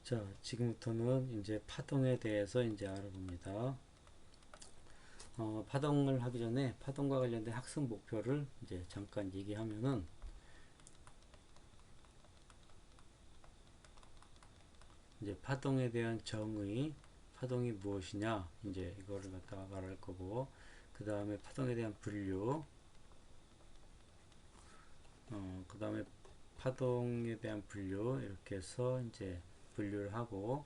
자, 지금부터는 이제 파동에 대해서 이제 알아봅니다. 파동을 하기 전에 파동과 관련된 학습 목표를 이제 잠깐 얘기하면은, 이제 파동에 대한 정의, 파동이 무엇이냐, 이제 이거를 갖다가 말할 거고, 그 다음에 파동에 대한 분류, 그 다음에 파동에 대한 분류, 이렇게 해서 이제 분류를 하고,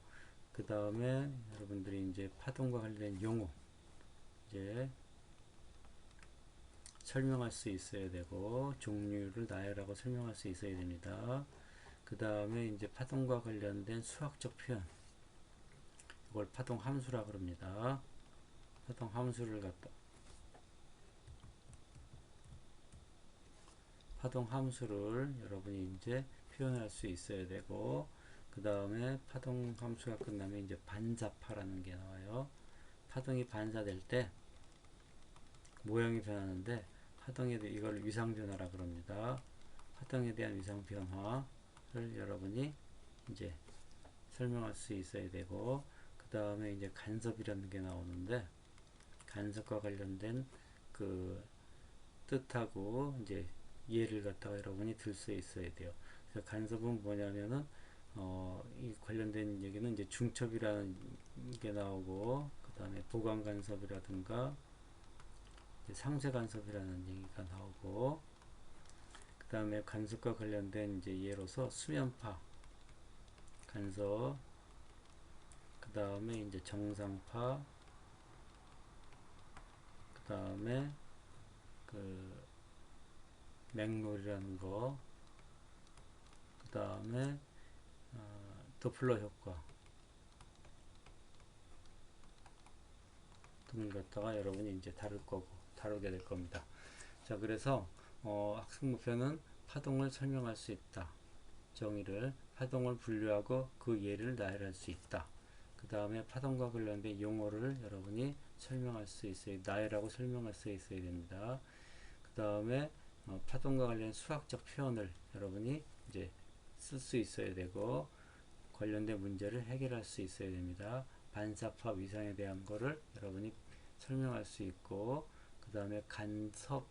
그 다음에 여러분들이 이제 파동과 관련된 용어, 이제 설명할 수 있어야 되고, 종류를 나열하고 설명할 수 있어야 됩니다. 그 다음에 이제 파동과 관련된 수학적 표현, 이걸 파동 함수라 그럽니다. 파동 함수를 갖다 파동 함수를 여러분이 이제 표현할 수 있어야 되고, 그 다음에 파동 함수가 끝나면 이제 반사파라는 게 나와요. 파동이 반사될 때 모양이 변하는데, 파동에 대해 이걸 위상 변화라 그럽니다. 파동에 대한 위상 변화를 여러분이 이제 설명할 수 있어야 되고, 그 다음에 이제 간섭이라는 게 나오는데, 간섭과 관련된 그 뜻하고 이제 예를 갖다가 여러분이 들 수 있어야 돼요. 그래서 간섭은 뭐냐면은 이 관련된 얘기는 이제 중첩이라는 게 나오고, 그 다음에 보강 간섭이라든가 상쇄 간섭이라는 얘기가 나오고, 그 다음에 간섭과 관련된 이제 예로서 수면파 간섭, 그 다음에 이제 정상파, 그 다음에 그 맥롤이라는 거, 그 다음에 도플러 효과 등을 갖다가 여러분이 이제 다루게 될 겁니다. 자, 그래서 학습 목표는 파동을 설명할 수 있다. 정의를 파동을 분류하고 그 예를 나열할 수 있다. 그 다음에 파동과 관련된 용어를 여러분이 설명할 수 있어야, 나열하고 설명할 수 있어야 됩니다. 그 다음에 파동과 관련 수학적 표현을 여러분이 이제 쓸 수 있어야 되고, 관련된 문제를 해결할 수 있어야 됩니다. 반사파 위상에 대한 거를 여러분이 설명할 수 있고, 그 다음에 간섭에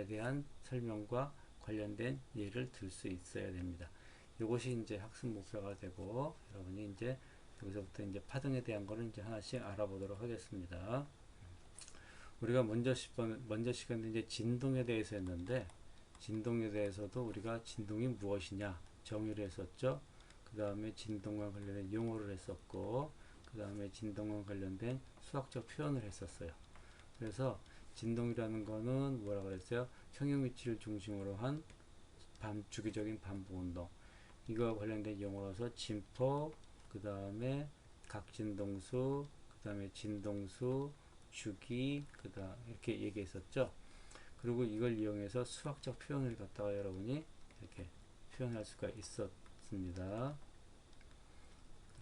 대한 설명과 관련된 예를 들 수 있어야 됩니다. 이것이 이제 학습 목표가 되고, 여러분이 이제 여기서부터 이제 파동에 대한 거를 이제 하나씩 알아보도록 하겠습니다. 우리가 먼저 시간에 이제 진동에 대해서 했는데, 진동에 대해서도 우리가 진동이 무엇이냐 정의를 했었죠. 그 다음에 진동과 관련된 용어를 했었고, 그 다음에 진동과 관련된 수학적 표현을 했었어요. 그래서 진동이라는 거는 뭐라 그랬어요? 평형 위치를 중심으로 한 주기적인 반복 운동. 이거와 관련된 용어로서 진폭, 그 다음에 각진동수, 그 다음에 진동수, 주기, 그다음 이렇게 얘기했었죠. 그리고 이걸 이용해서 수학적 표현을 갖다가 여러분이 이렇게 표현할 수가 있었습니다.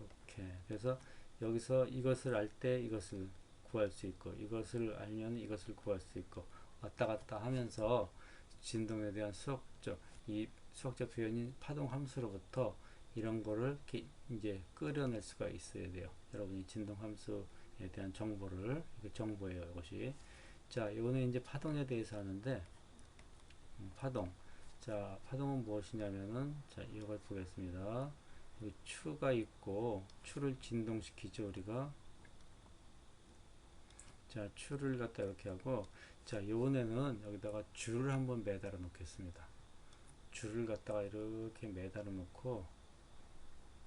이렇게 그래서 여기서 이것을 알 때 이것을 구할 수 있고, 이것을 알면 이것을 구할 수 있고, 왔다 갔다 하면서 진동에 대한 이 수학적 표현인 파동 함수로부터 이런 거를 이렇게 이제 끌어낼 수가 있어야 돼요. 여러분이 진동 함수에 대한 정보를, 이거 정보예요, 이것이. 자, 이거는 이제 파동에 대해서 하는데, 파동. 자, 파동은 무엇이냐면은, 자, 이걸 보겠습니다. 여기 추가 있고, 추를 진동시키죠, 우리가. 자, 추를 갖다 이렇게 하고, 자, 요번에는 여기다가 줄을 한번 매달아 놓겠습니다. 줄을 갖다가 이렇게 매달아 놓고,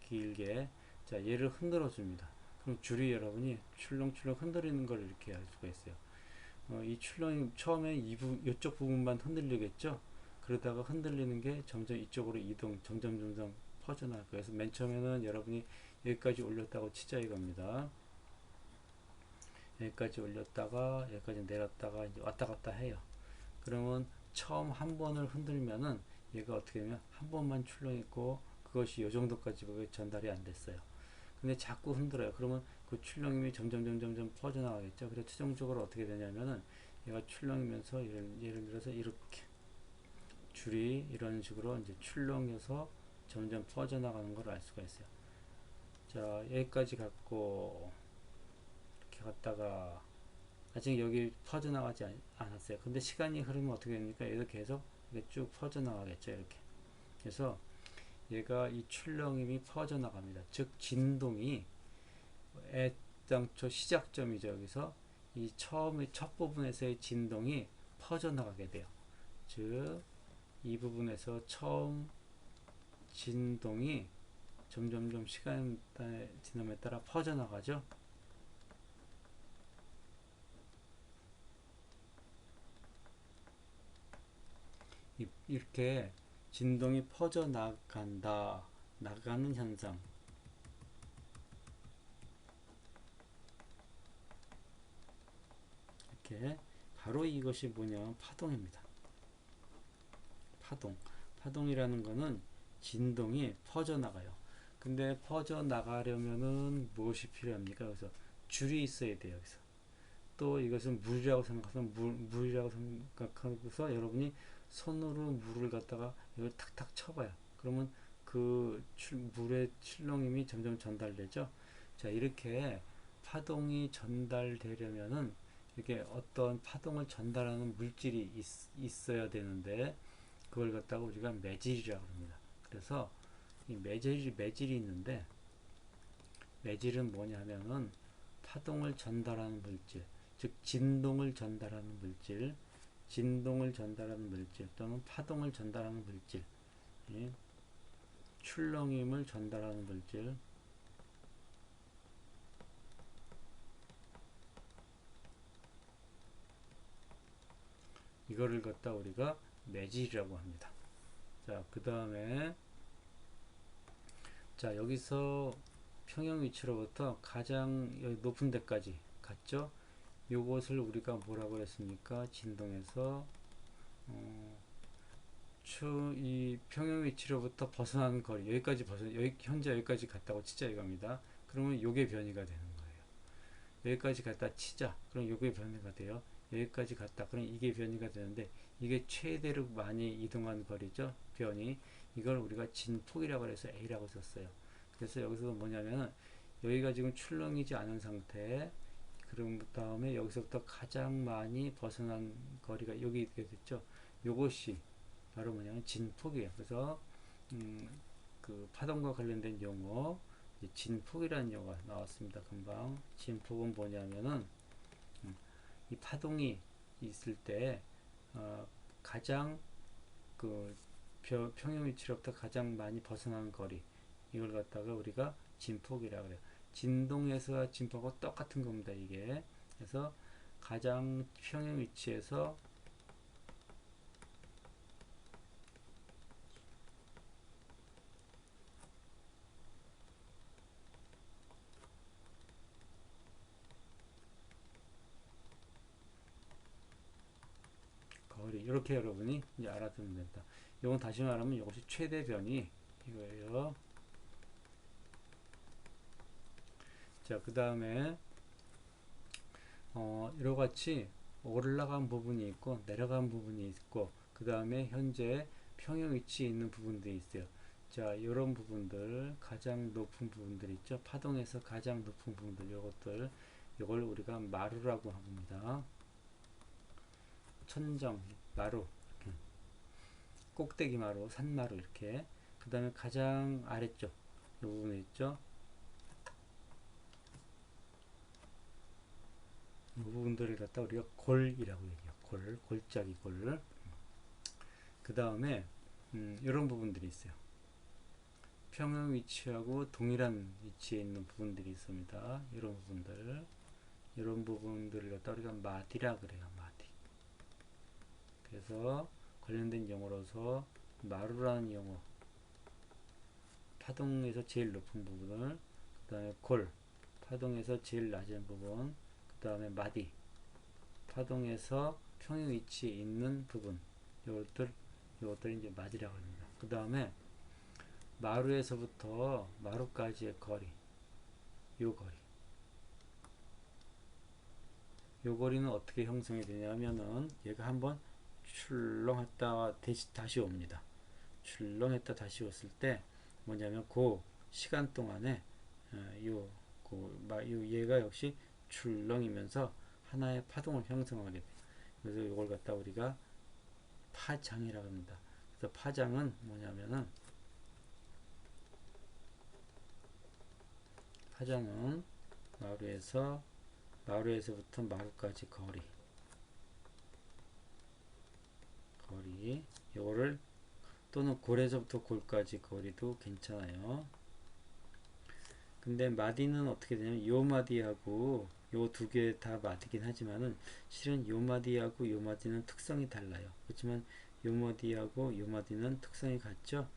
길게, 자, 얘를 흔들어 줍니다. 그럼 줄이 여러분이 출렁출렁 흔들리는 걸 이렇게 할 수가 있어요. 이 출렁이 처음에 이쪽 부분만 흔들리겠죠? 그러다가 흔들리는 게 점점 이쪽으로 점점 퍼져나갈 거예요. 그래서 맨 처음에는 여러분이 여기까지 올렸다고 치자 이겁니다. 여기까지 올렸다가 여기까지 내렸다가 이제 왔다 갔다 해요. 그러면 처음 한 번을 흔들면은 얘가 어떻게 되면 한 번만 출렁했고, 그것이 요 정도까지 전달이 안 됐어요. 근데 자꾸 흔들어요. 그러면 그 출렁임이 점점 퍼져나가겠죠. 그래서 최종적으로 어떻게 되냐면은 얘가 출렁이면서 예를 들어서 이렇게 줄이 이런 식으로 이제 출렁여서 점점 퍼져나가는 걸 알 수가 있어요. 자, 여기까지 갔고 이렇게 갔다가 아직 여기 퍼져나가지 않았어요. 근데 시간이 흐르면 어떻게 됩니까? 얘도 계속 이렇게 쭉 퍼져나가겠죠. 이렇게. 그래서 얘가 이 출렁임이 퍼져나갑니다. 즉 진동이 애당초 시작점이죠. 여기서 이 처음에 첫 부분에서의 진동이 퍼져나가게 돼요. 즉 이 부분에서 처음 진동이 점점점 시간 지남에 따라 퍼져나가죠. 이렇게 진동이 퍼져나간다, 나가는 현상. 이렇게 바로 이것이 뭐냐면 파동입니다. 파동이라는 거는 진동이 퍼져나가요. 근데 퍼져나가려면은 무엇이 필요합니까? 그래서 줄이 있어야 돼요. 여기서 또 이것은 물이라고 생각해서 물이라고 생각하고서 여러분이 손으로 물을 갖다가 이걸 탁탁 쳐봐요. 그러면 그 물의 출렁임이 점점 전달되죠. 자, 이렇게 파동이 전달되려면은 이렇게 어떤 파동을 전달하는 물질이 있어야 되는데 그걸 갖다가 우리가 매질이라고 합니다. 그래서 이 매질이 있는데 매질은 뭐냐면은 파동을 전달하는 물질, 즉 진동을 전달하는 물질, 또는 파동을 전달하는 물질, 예? 출렁임을 전달하는 물질, 이거를 갖다 우리가 매질이라고 합니다. 자, 그 다음에 자, 여기서 평형 위치로부터 가장 높은 데까지 갔죠. 요것을 우리가 뭐라고 했습니까? 진동에서 이 평형 위치로부터 벗어나는 거리, 현재 여기까지 갔다고 치자 이겁니다. 그러면 요게 변이가 되는 거예요. 여기까지 갔다 치자. 그럼 요게 변이가 돼요. 여기까지 갔다. 그럼 이게 변이가 되는데 이게 최대로 많이 이동한 거리죠. 변이. 이걸 우리가 진폭이라고 해서 A라고 썼어요. 그래서 여기서 뭐냐면은 여기가 지금 출렁이지 않은 상태. 그럼 다음에 여기서부터 가장 많이 벗어난 거리가 여기 있게 됐죠. 요것이 바로 뭐냐면 진폭이에요. 그래서 그 파동과 관련된 용어 진폭이라는 용어가 나왔습니다. 금방. 진폭은 뭐냐면은 이 파동이 있을 때 가장 그 평형 위치로부터 가장 많이 벗어나는 거리, 이걸 갖다가 우리가 진폭이라고 그래요. 진동에서 진폭하고 똑같은 겁니다. 이게. 그래서 가장 평형 위치에서 거리, 이렇게 여러분이 이제 알아두면 된다. 이건 다시 말하면 이것이 최대 변이 이거예요. 자, 그 다음에 이러같이 올라간 부분이 있고 내려간 부분이 있고 그 다음에 현재 평형 위치에 있는 부분들이 있어요. 자, 이런 부분들, 가장 높은 부분들 있죠. 파동에서 가장 높은 부분들, 요걸 우리가 마루라고 합니다. 천정, 마루, 꼭대기 마루, 산마루, 이렇게. 그 다음에 가장 아래쪽 이 부분에 있죠. 이 부분들을 갖다 우리가 골이라고 얘기해요. 골짜기 골. 그 다음에 이런 부분들이 있어요. 평형 위치하고 동일한 위치에 있는 부분들이 있습니다. 이런 부분들을 갖다 우리가 마디라 그래요. 마디. 그래서 관련된 용어로서 마루라는 용어, 파동에서 제일 높은 부분을, 그 다음에 골, 파동에서 제일 낮은 부분, 그 다음에 마디, 파동에서 평형 위치에 있는 부분, 요것들 이제 마디라고 합니다. 그 다음에 마루에서부터 마루까지의 거리, 요 거리는 어떻게 형성이 되냐면은 얘가 한번 출렁했다가 다시 옵니다. 출렁했다 다시 왔을 때 뭐냐면 그 시간 동안에 얘가 역시 출렁이면서 하나의 파동을 형성하게 돼요. 그래서 이걸 갖다 우리가 파장이라고 합니다. 그래서 파장은 뭐냐면은 파장은 마루에서부터 마루까지 거리 요거를 또는 골에서부터 골까지 거리도 괜찮아요. 근데 마디는 어떻게 되냐면 요 마디하고 요 두 개 다 마디긴 하지만은 실은 요 마디하고 요 마디는 특성이 달라요. 그렇지만 요 마디하고 요 마디는 특성이 같죠.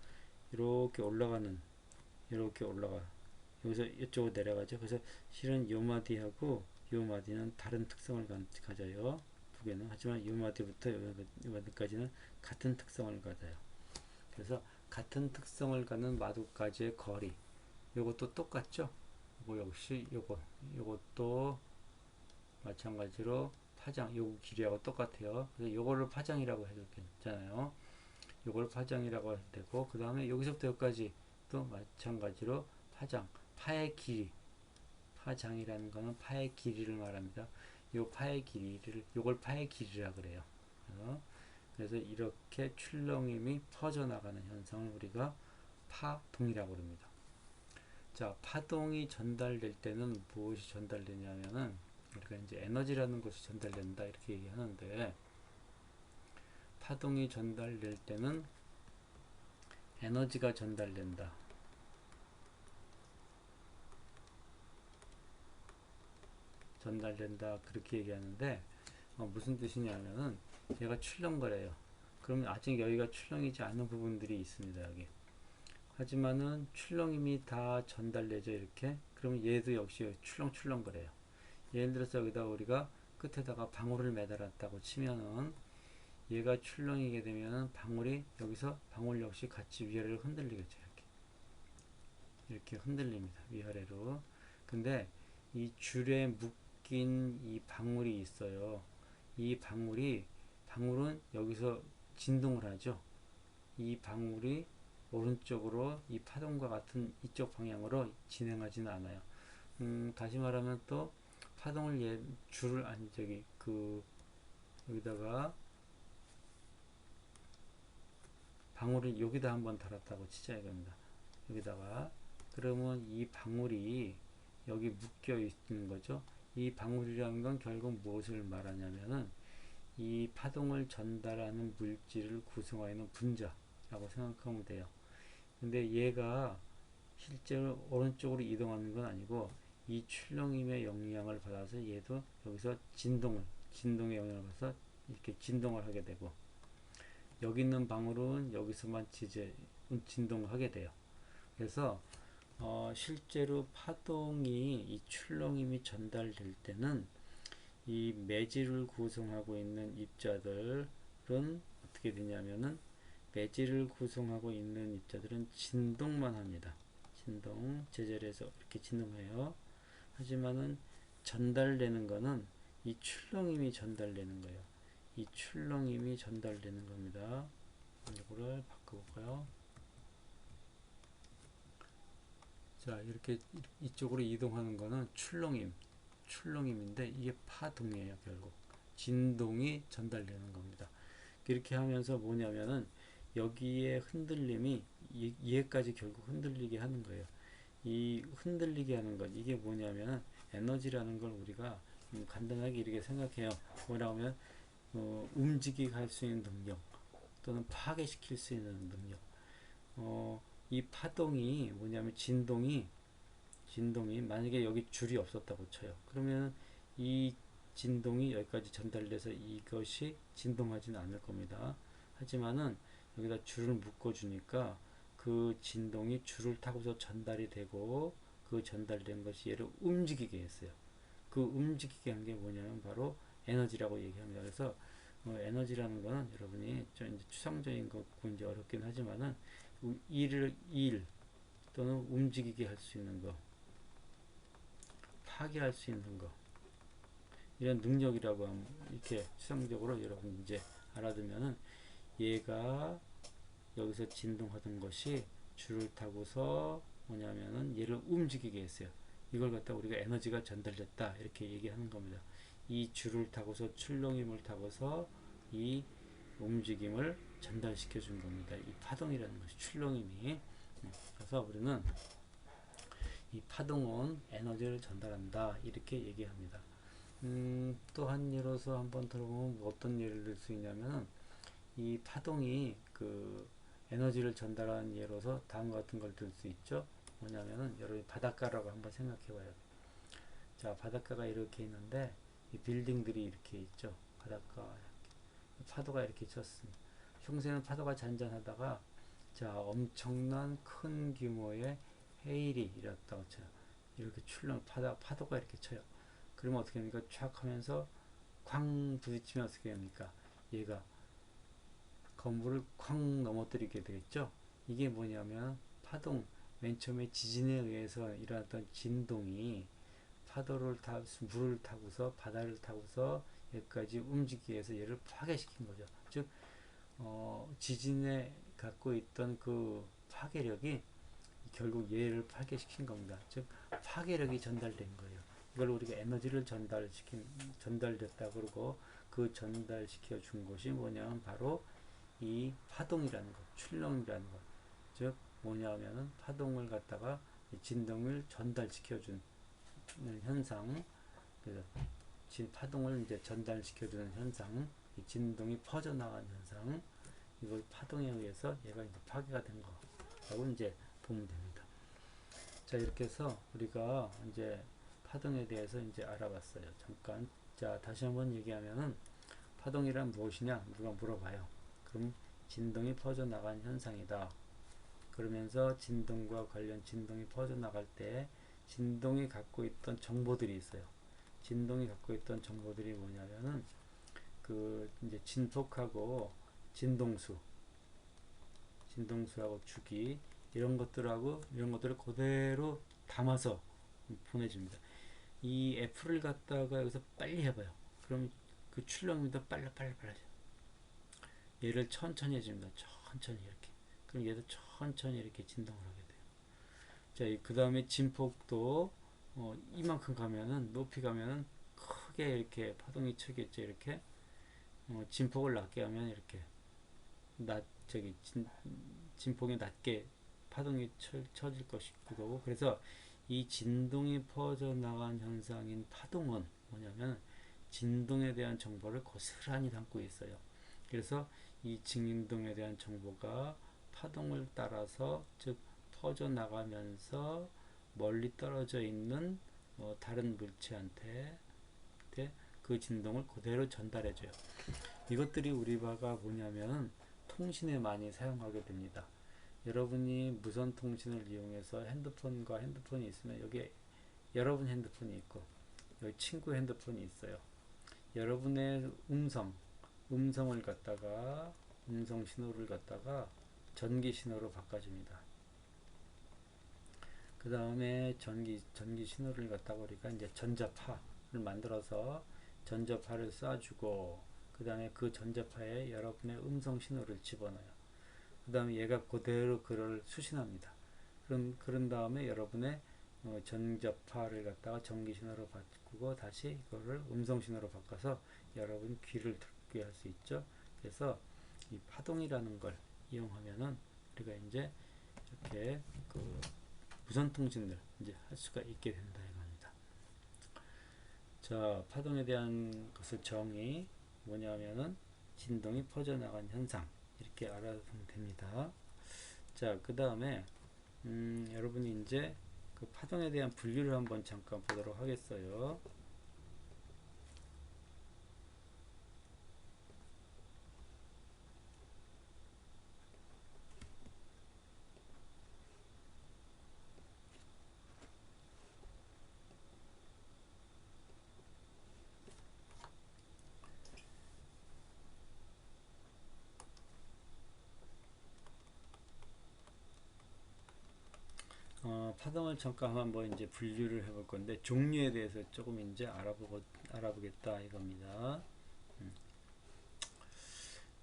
이렇게 올라가 여기서 이쪽으로 내려가죠. 그래서 실은 요 마디하고 요 마디는 다른 특성을 가져요. 두 개는. 하지만 요 마디부터 요 마디까지는 같은 특성을 가져요. 그래서 같은 특성을 갖는 마디까지의 거리 요것도 똑같죠. 요거 역시 요것도 마찬가지로 파장 요 길이하고 똑같아요. 그래서 요거를 파장이라고 해도 괜찮아요. 요걸 파장이라고 해도 되고, 그 다음에 여기서부터 여기까지 또 마찬가지로 파의 길이, 파장이라는 거는 파의 길이를 말합니다. 요 파의 길이를 요걸 파의 길이라 그래요. 그래서 이렇게 출렁임이 퍼져나가는 현상을 우리가 파동이라고 합니다. 자, 파동이 전달될 때는 무엇이 전달되냐면은 우리가 이제 에너지라는 것이 전달된다 이렇게 얘기하는데, 파동이 전달될 때는 에너지가 전달된다. 그렇게 얘기하는데 무슨 뜻이냐면은 얘가 출렁거려요. 그러면 아직 여기가 출렁이지 않은 부분들이 있습니다. 여기. 하지만은 출렁임이 다 전달되죠. 이렇게. 그러면 얘도 역시 출렁출렁거려요. 예를 들어서 여기다 우리가 끝에다가 방울을 매달았다고 치면은 얘가 출렁이게 되면은 여기서 방울 역시 같이 위아래로 흔들리겠죠. 이렇게 흔들립니다. 위아래로. 근데 이 줄에 묶인 이 방울이 있어요. 방울은 여기서 진동을 하죠. 이 방울이 오른쪽으로 이 파동과 같은 이쪽 방향으로 진행하지는 않아요. 다시 말하면 또 파동을 여기다가 방울을 여기다 한번 달았다고 치자 이겁니다. 여기다가 그러면 이 방울이 여기 묶여 있는 거죠. 이 방울이라는 건 결국 무엇을 말하냐면은 이 파동을 전달하는 물질을 구성하여 있는 분자라고 생각하면 돼요. 근데 얘가 실제로 오른쪽으로 이동하는 건 아니고 이 출렁임의 영향을 받아서 얘도 여기서 진동의 영향을 받아서 이렇게 진동을 하게 되고, 여기 있는 방울은 여기서만 진동을 하게 돼요. 그래서 실제로 이 출렁임이 전달될 때는 이 매질을 구성하고 있는 입자들은 어떻게 되냐면은 매질을 구성하고 있는 입자들은 진동만 합니다. 제자리에서 이렇게 진동해요. 하지만은 전달되는 거는 이 출렁임이 전달되는 거예요. 이 출렁임이 전달되는 겁니다. 이거를 바꿔볼까요? 자, 이렇게 이쪽으로 이동하는 거는 출렁임인데 이게 파동이에요. 결국 진동이 전달되는 겁니다. 이렇게 하면서 뭐냐면은 여기에 흔들림이 얘까지 결국 흔들리게 하는 거예요. 이 흔들리게 하는 것, 이게 뭐냐면 에너지라는 걸 우리가 간단하게 이렇게 생각해요. 뭐라고 하면 움직이게 할 수 있는 능력 또는 파괴시킬 수 있는 능력. 이 파동이 뭐냐면 진동이 만약에 여기 줄이 없었다고 쳐요. 그러면 이 진동이 여기까지 전달돼서 이것이 진동하지는 않을 겁니다. 하지만은 여기다 줄을 묶어 주니까 그 진동이 줄을 타고서 전달이 되고, 그 전달된 것이 얘를 움직이게 했어요. 그 움직이게 한 게 뭐냐면 바로 에너지라고 얘기합니다. 그래서 에너지라는 거는 여러분이 좀 이제 추상적인 거고 이제 어렵긴 하지만은 일 또는 움직이게 할 수 있는 거, 파괴할 수 있는 거, 이런 능력이라고 하면 이렇게 추상적으로 여러분 이제 알아두면은 얘가 여기서 진동하던 것이 줄을 타고서 뭐냐면은 얘를 움직이게 했어요. 이걸 갖다 우리가 에너지가 전달됐다 이렇게 얘기하는 겁니다. 이 줄을 타고서 출렁임을 타고서 이 움직임을 전달시켜 준 겁니다. 이 파동이라는 것이 출렁임이. 그래서 우리는 이 파동은 에너지를 전달한다 이렇게 얘기합니다. 또 한 예로서 한번 들어보면 뭐 어떤 예를 들 수 있냐면은 이 파동이 그 에너지를 전달하는 예로서 다음과 같은 걸 들 수 있죠. 뭐냐면은 여러분 바닷가라고 한번 생각해 봐요. 자, 바닷가가 이렇게 있는데 이 빌딩들이 이렇게 있죠. 바닷가 파도가 이렇게 쳤습니다. 평소에는 파도가 잔잔하다가 자, 엄청난 큰 규모의 해일이 일었다고 쳐요. 이렇게 출렁 파도가 이렇게 쳐요. 그러면 어떻게 됩니까? 촥 하면서 쾅 부딪히면 어떻게 됩니까? 얘가 건물을 쾅 넘어뜨리게 되겠죠. 이게 뭐냐면 파동, 맨 처음에 지진에 의해서 일어났던 진동이 파도를 물을 타고서 바다를 타고서 여기까지 움직이기 위해서 얘를 파괴시킨 거죠. 즉 지진에 갖고 있던 그 파괴력이 결국 얘를 파괴시킨 겁니다. 즉 파괴력이 전달된 거예요. 이걸 우리가 에너지를 전달됐다 그러고 그 전달시켜 준 것이 뭐냐면 바로 이 파동이라는 것, 출렁이라는 것. 즉 뭐냐면은 파동을 갖다가 진동을 전달시켜 준 현상. 그래서 파동을 이제 전달시켜 주는 현상, 이 진동이 퍼져나가는 현상, 이걸 파동에 의해서 얘가 이제 파괴가 된 거라고 이제 보면 됩니다. 자, 이렇게 해서 우리가 이제 파동에 대해서 이제 알아봤어요. 잠깐. 자, 다시 한번 얘기하면은 파동이란 무엇이냐? 누가 물어봐요. 그럼 진동이 퍼져나가는 현상이다. 그러면서 진동과 관련 진동이 퍼져나갈 때 진동이 갖고 있던 정보들이 있어요. 진동이 갖고 있던 정보들이 뭐냐면은 그 이제 진폭하고 진동수하고 주기 이런 것들을 그대로 담아서 보내줍니다. 이 F를 갖다가 여기서 빨리 해봐요. 그럼 그 출렁이도 빨라져. 얘를 천천히 해줍니다. 천천히 이렇게. 그럼 얘도 천천히 이렇게 진동을 하게 돼요. 자, 그 다음에 진폭도 이만큼 가면은 높이 가면은 크게 이렇게 파동이 치겠죠. 이렇게 진폭을 낮게 하면 이렇게 진폭이 낮게 파동이 쳐질 것이고, 그래서 이 진동이 퍼져나간 현상인 파동은 뭐냐면 진동에 대한 정보를 고스란히 담고 있어요. 그래서 이 진동에 대한 정보가 파동을 따라서 즉 퍼져나가면서 멀리 떨어져 있는 다른 물체한테 그 진동을 그대로 전달해줘요. 이것들이 우리가 뭐냐면 통신에 많이 사용하게 됩니다. 여러분이 무선 통신을 이용해서 핸드폰과 핸드폰이 있으면 여기 여러분 핸드폰이 있고 여기 친구 핸드폰이 있어요. 여러분의 음성을 갖다가 음성 신호를 갖다가 전기 신호로 바꿔줍니다. 그 다음에 전기 신호를 갖다가 우리가 이제 전자파를 만들어서 전자파를 쏴주고 그 다음에 그 전자파에 여러분의 음성 신호를 집어넣어요. 그 다음에 얘가 그대로 그걸 수신합니다. 그런 다음에 여러분의 전자파를 갖다가 전기 신호로 바꾸고 다시 이거를 음성 신호로 바꿔서 여러분 귀를 듣게 할 수 있죠. 그래서 이 파동이라는 걸 이용하면은 우리가 이제 이렇게 그 무선 통신을 이제 할 수가 있게 된다 이겁니다. 자, 파동에 대한 것을 정의 뭐냐면은 진동이 퍼져나간 현상 이렇게 알아두면 됩니다. 자, 그 다음에 여러분이 이제 그 파동에 대한 분류를 한번 잠깐 보도록 하겠어요. 파동을 잠깐 한번 이제 분류를 해볼 건데 종류에 대해서 조금 이제 알아보겠다 이겁니다.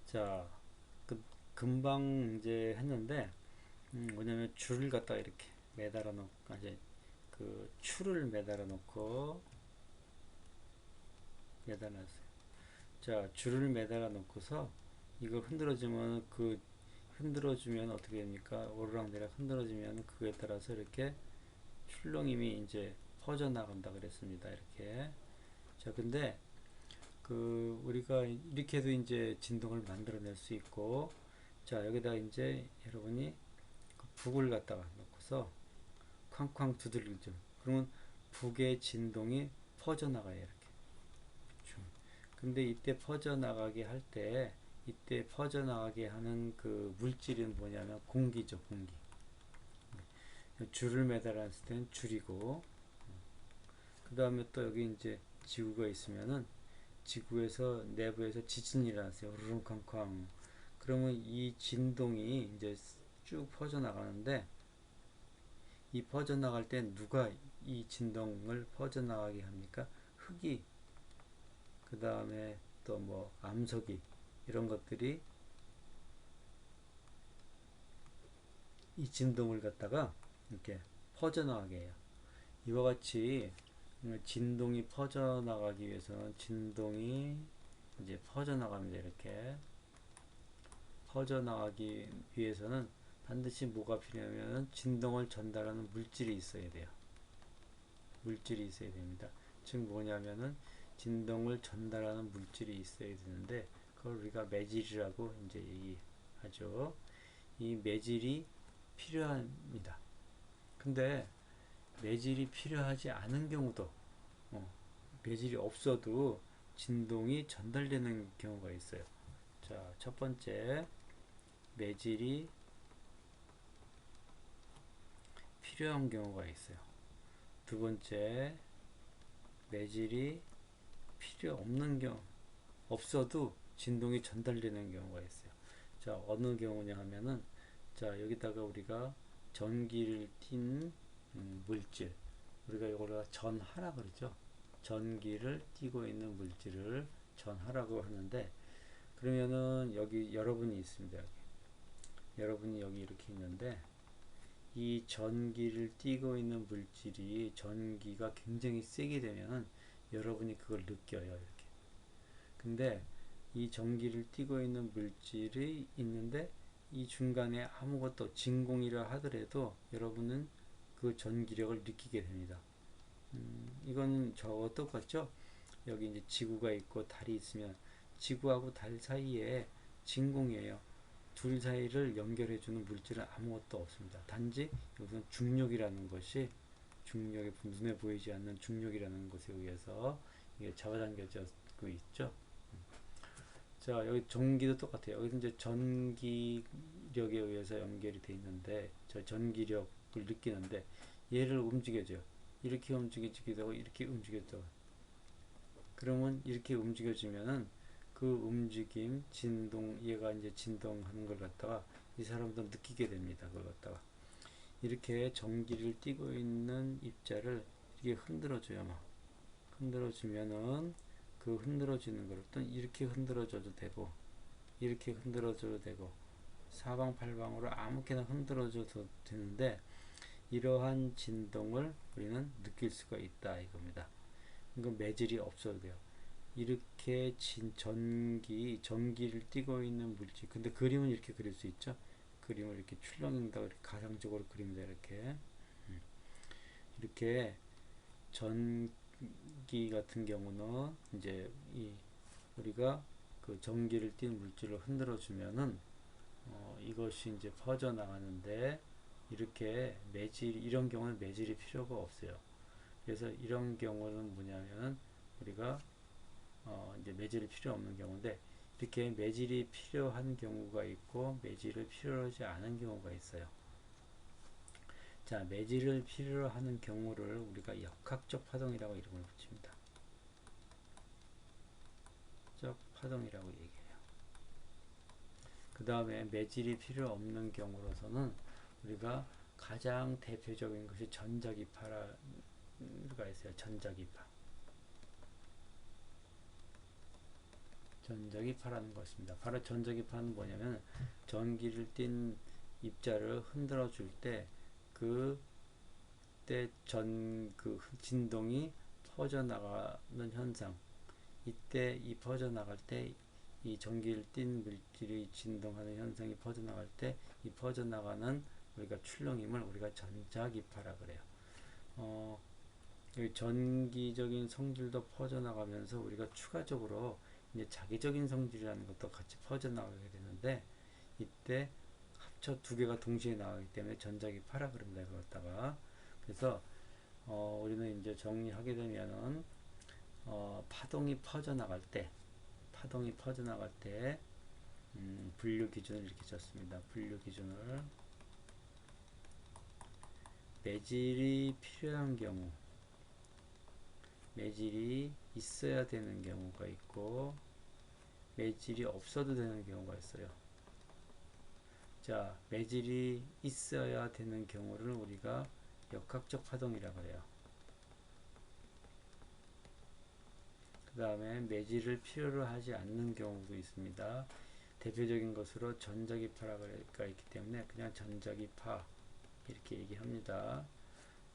자, 금방 이제 했는데 뭐냐면 줄을 갖다가 이렇게 매달아 놓고 이제 그 추를 매달아 놓고 매달았어요. 자, 줄을 매달아 놓고서 이걸 흔들어주면 흔들어주면 어떻게 됩니까? 오르락내리락 흔들어주면 그거에 따라서 이렇게 출렁임이 이제 퍼져나간다 그랬습니다. 이렇게. 자, 근데 우리가 이렇게 해도 이제 진동을 만들어낼 수 있고, 자, 여기다 이제 여러분이 그 북을 갖다가 놓고서 쾅쾅 두들기죠. 그러면 북의 진동이 퍼져나가요. 이렇게. 근데 이때 퍼져나가게 할 때, 이때 퍼져나가게 하는 그 물질은 뭐냐면 공기죠, 공기. 줄을 매달았을 때는 줄이고, 그 다음에 또 여기 이제 지구가 있으면은 지구에서 내부에서 지진이 일어났어요. 우르릉쾅쾅. 그러면 이 진동이 이제 쭉 퍼져나가는데 이 퍼져나갈 때 누가 이 진동을 퍼져나가게 합니까? 흙이, 그 다음에 또 뭐 암석이, 이런 것들이 이 진동을 갖다가 이렇게 퍼져나가게 해요. 이와 같이 진동이 퍼져나가기 위해서는 진동이 이제 퍼져나갑니다. 이렇게 퍼져나가기 위해서는 반드시 뭐가 필요하면 진동을 전달하는 물질이 있어야 돼요. 물질이 있어야 됩니다. 즉 뭐냐면은 진동을 전달하는 물질이 있어야 되는데 그걸 우리가 매질이라고 이제 얘기하죠. 이 매질이 필요합니다. 근데 매질이 필요하지 않은 경우도 매질이 없어도 진동이 전달되는 경우가 있어요. 자, 첫 번째 매질이 필요한 경우가 있어요. 두 번째 매질이 필요 없는 경우 없어도 진동이 전달되는 경우가 있어요. 자, 어느 경우냐 하면은 자, 여기다가 우리가 전기를 띤 물질, 우리가 이걸 전하라 그러죠. 전기를 띠고 있는 물질을 전하라고 하는데, 그러면은 여기 여러분이 있습니다. 여러분이 여기 이렇게 있는데 이 전기를 띠고 있는 물질이 전기가 굉장히 세게 되면은 여러분이 그걸 느껴요. 이렇게. 근데 이 전기를 띠고 있는 물질이 있는데 이 중간에 아무것도 진공이라 하더라도 여러분은 그 전기력을 느끼게 됩니다. 이건 저와 똑같죠? 여기 이제 지구가 있고 달이 있으면 지구하고 달 사이에 진공이에요. 둘 사이를 연결해주는 물질은 아무것도 없습니다. 단지 여기서 중력이라는 것이 중력의 눈에 보이지 않는 중력이라는 것에 의해서 이게 잡아당겨지고 있죠. 자, 여기 전기도 똑같아요. 여기 이제 전기력에 의해서 연결이 돼 있는데 저 전기력을 느끼는데 얘를 움직여줘요. 이렇게 움직이기도 하고 이렇게 움직여도 그러면 이렇게 움직여지면은 그 움직임, 진동, 얘가 이제 진동하는 걸 갖다가 이 사람도 느끼게 됩니다. 그걸 갖다가 이렇게 전기를 띠고 있는 입자를 이렇게 흔들어줘요. 막 흔들어주면은 그 흔들어지는 걸 또 이렇게 흔들어줘도 되고 이렇게 흔들어줘도 되고 사방팔방으로 아무렇게나 흔들어줘도 되는데 이러한 진동을 우리는 느낄 수가 있다 이겁니다. 이건 매질이 없어도 돼요. 이렇게 전기를 띠고 있는 물질. 근데 그림은 이렇게 그릴 수 있죠. 그림을 이렇게 출렁인다 이렇게 가상적으로 그립니다. 이렇게 이렇게 전기 같은 경우는 이제 우리가 그 전기를 띤 물질을 흔들어 주면은 이것이 이제 퍼져 나가는데 이렇게 이런 경우는 매질이 필요가 없어요. 그래서 이런 경우는 뭐냐면은 우리가 이제 매질이 필요 없는 경우인데 이렇게 매질이 필요한 경우가 있고 매질을 필요하지 않은 경우가 있어요. 자, 매질을 필요로 하는 경우를 우리가 역학적 파동이라고 이름을 붙입니다. 적 파동이라고 얘기해요. 그 다음에 매질이 필요 없는 경우로서는 우리가 가장 대표적인 것이 전자기파가 있어요. 전자기파라는 것입니다. 바로 전자기파는 뭐냐면 전기를 띤 입자를 흔들어 줄 때 그때 그 진동이 퍼져나가는 현상, 이때 이 퍼져나갈 때 이 전기를 띤 물질이 진동하는 현상이 퍼져나갈 때 이 퍼져나가는 우리가 출렁임을 우리가 전자기파라 그래요. 전기적인 성질도 퍼져나가면서 우리가 추가적으로 이제 자기적인 성질이라는 것도 같이 퍼져나가게 되는데, 이때 합쳐 두 개가 동시에 나가기 때문에 전자기파라 그럽니다. 이걸 갖다가. 그래서 우리는 이제 정리하게 되면은 파동이 퍼져나갈 때 분류 기준을 이렇게 줬습니다. 분류 기준을 매질이 필요한 경우, 매질이 있어야 되는 경우가 있고 매질이 없어도 되는 경우가 있어요. 자, 매질이 있어야 되는 경우를 우리가 역학적 파동이라고 해요. 그 다음에 매질을 필요로 하지 않는 경우도 있습니다. 대표적인 것으로 전자기파가 있기 때문에 그냥 전자기파 이렇게 얘기합니다.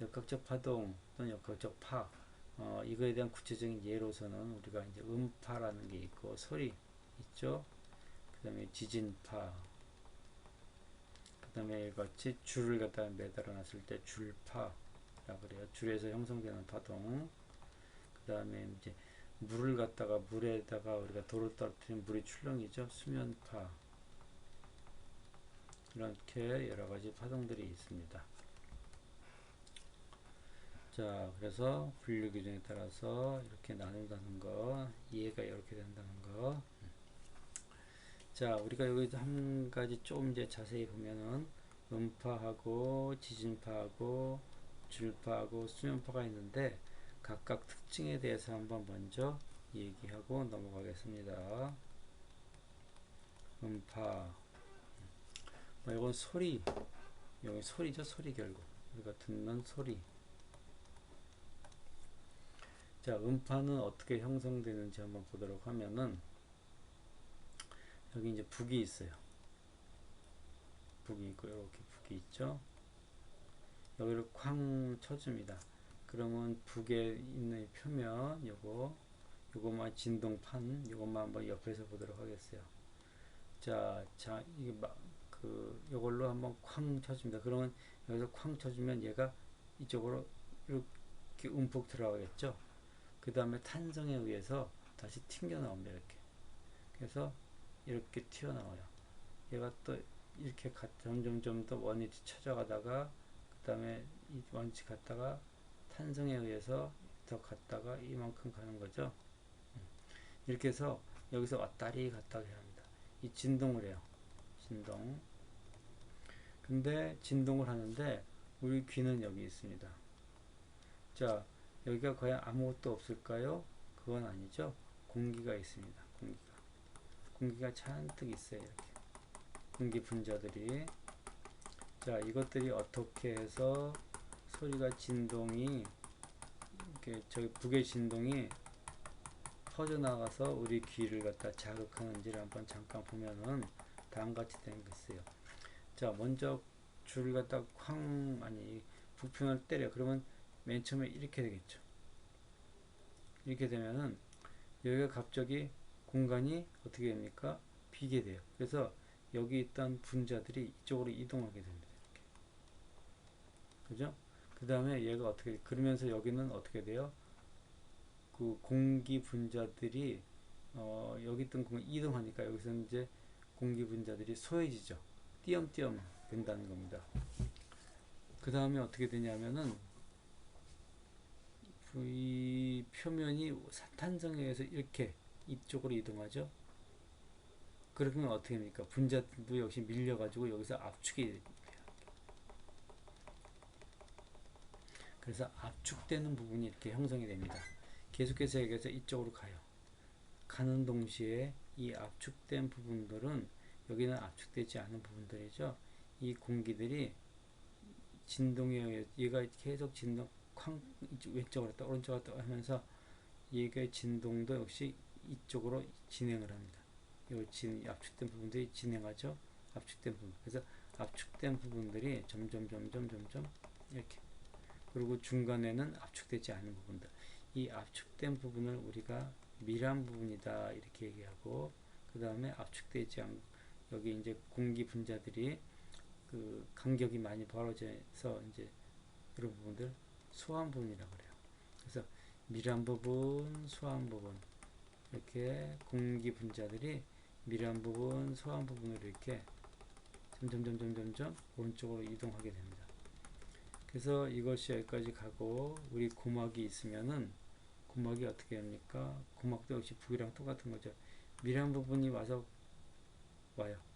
역학적 파동 또는 역학적 파, 이거에 대한 구체적인 예로서는 우리가 이제 음파라는 게 있고 소리 있죠. 그 다음에 지진파, 그 다음에 같이 줄을 갖다가 매달아 놨을 때 줄파라고 그래요. 줄에서 형성되는 파동. 그 다음에 이제 물을 갖다가 물에다가 우리가 돌을 떨어뜨리면 물이 출렁이죠. 수면파. 이렇게 여러 가지 파동들이 있습니다. 자, 그래서 분류 기준에 따라서 이렇게 나눈다는 거, 이해가 이렇게 된다는 거. 자, 우리가 여기 한 가지 좀 이제 자세히 보면은 음파하고 지진파하고 줄파하고 수면파가 있는데 각각 특징에 대해서 한번 먼저 얘기하고 넘어가겠습니다. 음파, 이건 소리, 여기 소리죠. 소리 결국 우리가 듣는 소리. 자, 음파는 어떻게 형성되는지 한번 보도록 하면은 여기 이제 북이 있어요. 북이 있고 이렇게 북이 있죠. 여기를 쾅 쳐줍니다. 그러면 북에 있는 표면 요거만 진동판 요것만 한번 옆에서 보도록 하겠어요. 자, 이게 요걸로 한번 쾅 쳐줍니다. 그러면 여기서 쾅 쳐주면 얘가 이쪽으로 이렇게 움푹 들어가겠죠. 그 다음에 탄성에 의해서 다시 튕겨 나옵니다. 이렇게. 그래서 이렇게 튀어나와요. 얘가 또 이렇게 점점 더 원위치 찾아가다가 그 다음에 이 원위치 갔다가 탄성에 의해서 더 갔다가 이만큼 가는 거죠. 이렇게 해서 여기서 왔다리 갔다리 합니다. 이 진동을 해요. 진동. 근데 진동을 하는데 우리 귀는 여기 있습니다. 자, 여기가 과연 아무것도 없을까요? 그건 아니죠. 공기가 있습니다. 공기가 잔뜩 있어요. 이렇게. 공기 분자들이. 자, 이것들이 어떻게 해서 소리가 진동이 이렇게 저기 북의 진동이 퍼져나가서 우리 귀를 갖다 자극하는지를 한번 잠깐 보면은 다음같이 되는 게 있어요. 자, 먼저 줄을 갖다 북평을 때려. 그러면 맨 처음에 이렇게 되겠죠. 이렇게 되면은 여기가 갑자기 공간이 어떻게 됩니까? 비게 돼요. 그래서 여기 있던 분자들이 이쪽으로 이동하게 됩니다. 이렇게. 그죠? 그 다음에 얘가 어떻게, 그러면서 여기는 어떻게 돼요? 그 공기 분자들이, 여기 있던 공간 이동하니까 여기서 이제 공기 분자들이 소해지죠. 띄엄띄엄 된다는 겁니다. 그 다음에 어떻게 되냐면은, 이 표면이 탄성에 의해서 이렇게 이쪽으로 이동하죠. 그러면 어떻게 됩니까? 분자도 역시 밀려가지고 여기서 압축이 돼요. 그래서 압축되는 부분이 이렇게 형성이 됩니다. 계속해서 여기서 이쪽으로 가요. 가는 동시에 이 압축된 부분들은 여기는 압축되지 않은 부분들이죠. 이 공기들이 진동에 의해 얘가 계속 진동 왼쪽으로 갔다 오른쪽으로 갔다 하면서 얘가 진동도 역시 이쪽으로 진행을 합니다. 이 압축된 부분들이 진행하죠. 압축된 부분. 그래서 압축된 부분들이 점점 이렇게, 그리고 중간에는 압축되지 않은 부분들, 이 압축된 부분을 우리가 밀한 부분이다 이렇게 얘기하고, 그 다음에 압축되지 않, 여기 이제 공기 분자들이 그 간격이 많이 벌어져서 이제 이런 부분들 소환 부분이라고 그래요. 그래서 밀한 부분, 소환 부분, 이렇게 공기 분자들이 밀한 부분, 소환 부분으로 이렇게 점점 오른쪽으로 이동하게 됩니다. 그래서 이것이 여기까지 가고, 우리 고막이 있으면은 고막이 어떻게 합니까? 고막도 역시 북이랑 똑같은 거죠. 밀한 부분이 와요.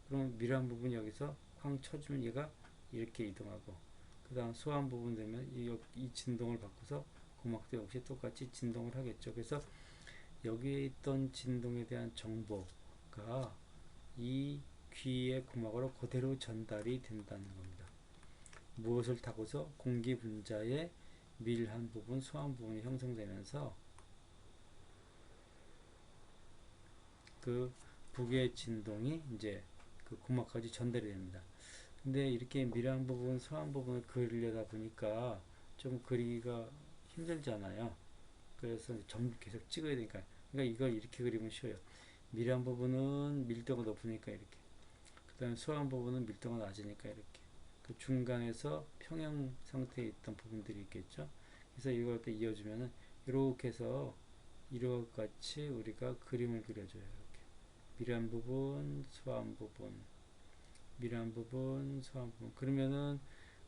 그럼 밀한 부분이 여기서 쾅 쳐주면 얘가 이렇게 이동하고, 그 다음 소환 부분 되면 이 진동을 바꿔서 고막도 역시 똑같이 진동을 하겠죠. 그래서 여기에 있던 진동에 대한 정보가 이 귀의 고막으로 그대로 전달이 된다는 겁니다. 무엇을 타고서? 공기 분자의 밀한 부분, 소환 부분이 형성되면서 그 북의 진동이 이제 그 고막까지 전달이 됩니다. 근데 이렇게 밀한 부분, 소환 부분을 그리려다 보니까 좀 그리기가 힘들잖아요. 그래서 점 계속 찍어야 되니까. 그러니까 이걸 이렇게 그리면 쉬워요. 밀한 부분은 밀도가 높으니까 이렇게. 그 다음에 소환 부분은 밀도가 낮으니까 이렇게. 그 중간에서 평형 상태에 있던 부분들이 있겠죠. 그래서 이걸 또 이어주면은 이렇게 해서 이렇게 같이 우리가 그림을 그려줘요. 이렇게. 밀한 부분, 소환 부분, 밀한 부분, 소환 부분. 그러면은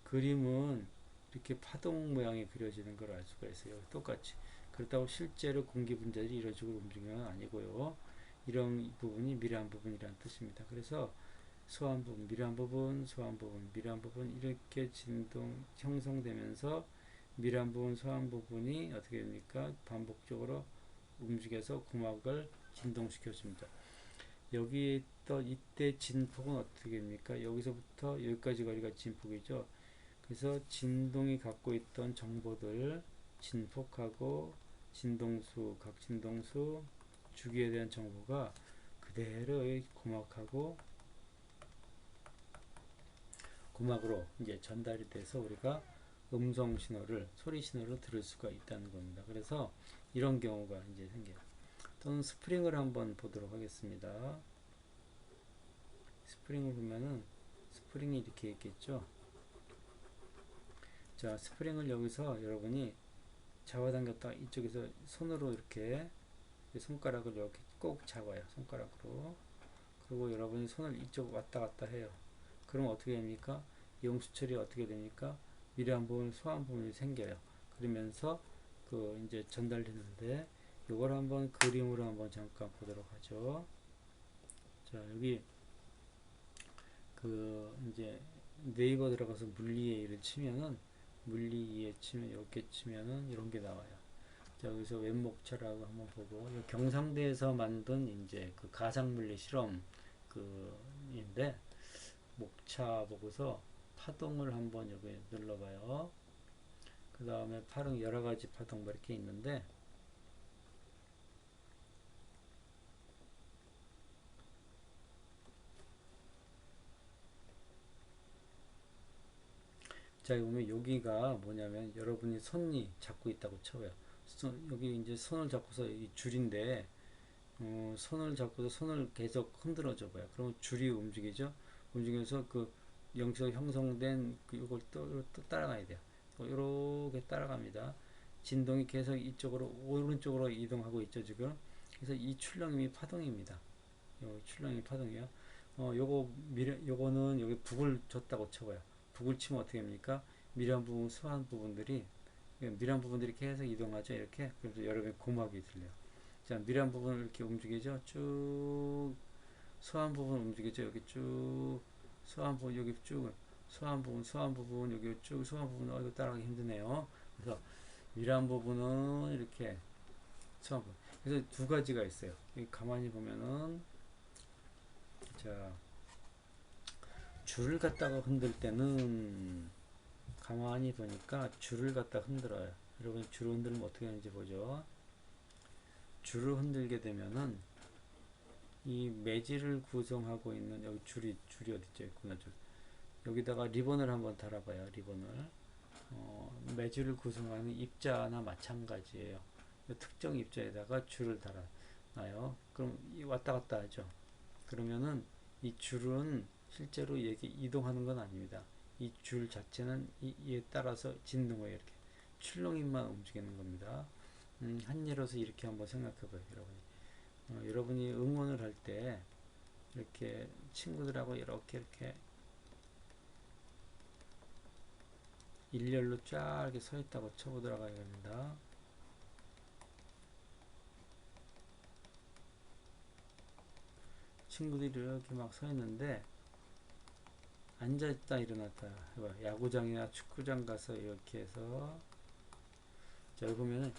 그림은 이렇게 파동 모양이 그려지는 걸 알 수가 있어요. 똑같이. 그렇다고 실제로 공기 분자들이 이런 식으로 움직이는 건 아니고요. 이런 부분이 밀한 부분이라는 뜻입니다. 그래서 소환 부분, 밀한 부분, 소환 부분, 밀한 부분 이렇게 진동 형성되면서 밀한 부분, 소환 부분이 어떻게 됩니까? 반복적으로 움직여서 고막을 진동시켜 줍니다. 여기에 또 이때 진폭은 어떻게 됩니까? 여기서부터 여기까지 거리가 진폭이죠. 그래서 진동이 갖고 있던 정보들 진폭하고 진동수, 각 진동수, 주기에 대한 정보가 그대로 고막으로 이제 전달이 돼서 우리가 음성 신호를, 소리 신호를 들을 수가 있다는 겁니다. 그래서 이런 경우가 이제 생겨요. 또는 스프링을 한번 보도록 하겠습니다. 스프링을 보면은 스프링이 이렇게 있겠죠. 자, 스프링을 여기서 여러분이 잡아당겼다 이쪽에서 손으로 이렇게 손가락을 이렇게 꼭 잡아요. 손가락으로. 그리고 여러분이 손을 이쪽 왔다 갔다 해요. 그럼 어떻게 됩니까? 용수철이 어떻게 됩니까? 밀한 부분, 소환 부분이 생겨요. 그러면서 그 이제 전달되는데, 이걸 한번 그림으로 한번 잠깐 보도록 하죠. 자, 여기 그 이제 네이버 들어가서 물리의를 치면은, 물리의에 치면 이렇게 치면은 이런 게 나와요. 자, 여기서 웹목차라고 한번 보고, 경상대에서 만든 이제 그 가상물리 실험 그인데, 목차 보고서 파동을 한번 여기 눌러봐요. 그 다음에 파동, 여러 가지 파동 뭐 이렇게 있는데, 자, 보면 여기가 뭐냐면 여러분이 손이 잡고 있다고 쳐요. 여기 이제 손을 잡고서 이 줄인데, 손을 잡고서 손을 계속 흔들어 줘 봐요. 그러면 줄이 움직이죠. 움직여서 그 여기서 형성된 이걸 또 따라가야 돼요. 이렇게 따라갑니다. 진동이 계속 이쪽으로 오른쪽으로 이동하고 있죠 지금. 그래서 이 출렁임이 파동입니다. 요 출렁이 파동이요. 요거는 여기 북을 줬다고 쳐봐요. 북을 치면 어떻게 합니까? 밀한 부분, 소한 부분들이, 밀한 부분들이 계속 이동하죠. 이렇게. 그래서 여러분의 고막이 들려요. 자, 밀한 부분을 이렇게 움직이죠. 쭉 소한 부분 움직이죠. 여기 쭉 소한 부분, 여기 쭉 소한 부분, 소한 부분, 여기 쭉 소한 부분. 이거 따라가기 힘드네요. 그래서 밀한 부분은 이렇게 소한 부분. 그래서 두 가지가 있어요. 여기 가만히 보면은, 자, 줄을 갖다가 흔들 때는 가만히 보니까 줄을 갖다 흔들어요. 여러분 줄을 흔들면 어떻게 하는지 보죠. 줄을 흔들게 되면은 이 매질을 구성하고 있는 여기 줄이 어디 있죠? 있구나. 줄. 여기다가 리본을 한번 달아봐요. 리본을. 매질을 구성하는 입자나 마찬가지예요. 특정 입자에다가 줄을 달아놔요. 그럼 왔다 갔다 하죠. 그러면은 이 줄은 실제로 이게 이동하는 건 아닙니다. 이 줄 자체는 이에 따라서 진동을 이렇게 출렁임만 움직이는 겁니다. 한 예로서 이렇게 한번 생각해봐요, 여러분이. 여러분이 응원을 할 때 이렇게 친구들하고 이렇게 일렬로 쫙 이렇게 서 있다고 쳐보도록 하겠습니다. 친구들이 이렇게 막 서 있는데 앉아있다 일어났다 해봐. 야구장이나 축구장 가서 이렇게 해서 자, 여기 보면은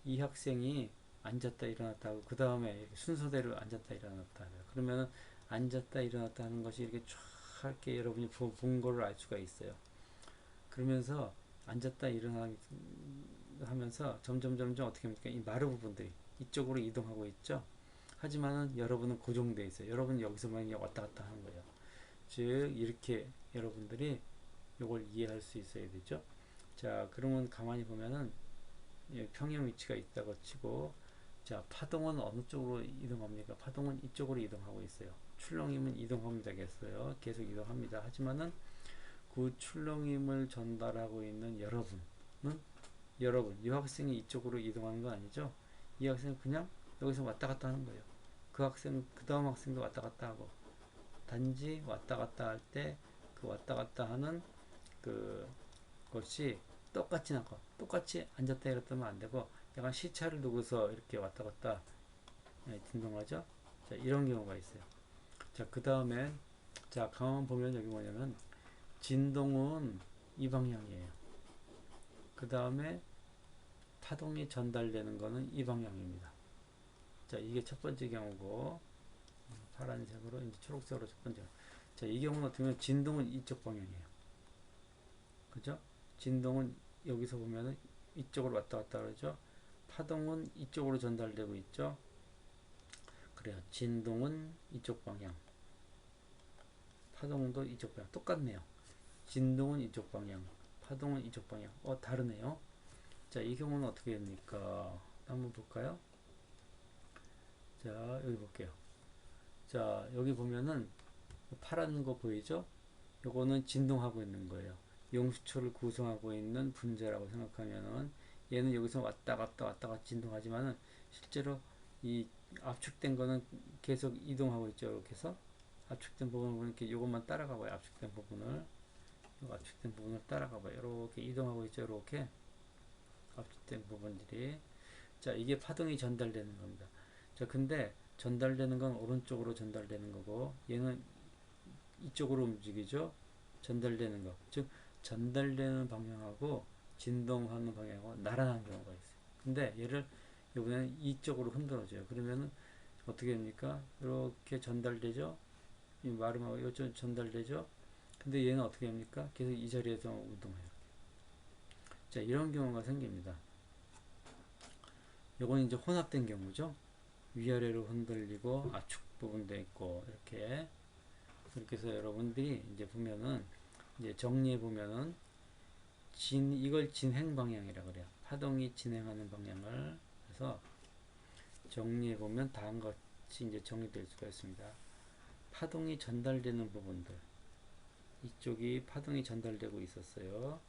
이 학생이 앉았다 일어났다 하고 그 다음에 순서대로 앉았다 일어났다 해요. 그러면은 앉았다 일어났다 하는 것이 이렇게 쫙 이렇게 여러분이 본 거를 알 수가 있어요. 그러면서 앉았다 일어나 하면서 점점 어떻게 합니까? 이 마루 부분들이 이쪽으로 이동하고 있죠. 하지만은 여러분은 고정되어 있어요. 여러분은 여기서만 왔다 갔다 하는 거예요. 즉 이렇게 여러분들이 이걸 이해할 수 있어야 되죠. 자, 그러면 가만히 보면은 평형 위치가 있다고 치고 자, 파동은 어느 쪽으로 이동합니까? 파동은 이쪽으로 이동하고 있어요. 출렁임은 이동합니다겠어요. 계속 이동합니다. 하지만은 그 출렁임을 전달하고 있는 여러분, 이 학생이 이쪽으로 이동하는 건 아니죠. 이 학생은 그냥 여기서 왔다 갔다 하는 거예요. 그 학생, 그 다음 학생도 왔다 갔다 하고 단지 왔다 갔다 할 때 그 왔다 갔다 하는 그것이 똑같진 않고 똑같이 앉았다 일어났다 하면 안 되고 약간 시차를 두고서 이렇게 왔다 갔다 진동하죠. 자, 이런 경우가 있어요. 자, 그 다음에 자, 가만 보면 여기 뭐냐면 진동은 이 방향이에요. 그 다음에 파동이 전달되는 거는 이 방향입니다. 자, 이게 첫 번째 경우고 파란색으로 이제 초록색으로 첫 번째. 자, 이 경우는 어떻게 보면 진동은 이쪽 방향이에요. 그죠? 진동은 여기서 보면은 이쪽으로 왔다 갔다 그러죠. 파동은 이쪽으로 전달되고 있죠. 그래요. 진동은 이쪽 방향, 파동도 이쪽 방향. 똑같네요. 진동은 이쪽 방향, 파동은 이쪽 방향. 다르네요. 자, 이 경우는 어떻게 됩니까? 한번 볼까요? 자, 여기 볼게요. 자, 여기 보면은 파란 거 보이죠? 요거는 진동하고 있는 거예요. 용수초를 구성하고 있는 분자라고 생각하면은 얘는 여기서 왔다 갔다 진동하지만은 실제로 이 압축된 거는 계속 이동하고 있죠. 이렇게 해서 압축된 부분을 보면 이렇게 요것만 따라가 봐요. 압축된 부분을 따라가 봐요. 이렇게 이동하고 있죠. 이렇게 압축된 부분들이. 자, 이게 파동이 전달되는 겁니다. 자, 근데 전달되는 건 오른쪽으로 전달되는 거고 얘는 이쪽으로 움직이죠. 전달되는 거. 즉 전달되는 방향하고 진동하는 방향하고 나란한 경우가 있어요. 근데 얘를 이번에는 이쪽으로 흔들어줘요. 그러면은 어떻게 됩니까? 이렇게 전달되죠. 이 마름하고 이쪽 전달되죠. 근데 얘는 어떻게 합니까? 계속 이 자리에서 운동해요. 자, 이런 경우가 생깁니다. 요건 이제 혼합된 경우죠. 위아래로 흔들리고 압축 부분도 있고 이렇게 해서 여러분들이 이제 보면은 이제 정리해 보면은 이걸 진행 방향이라 그래요. 파동이 진행하는 방향을 해서 정리해 보면 다음 같이 이제 정리될 수가 있습니다. 파동이 전달되는 부분들 이쪽이 파동이 전달되고 있었어요.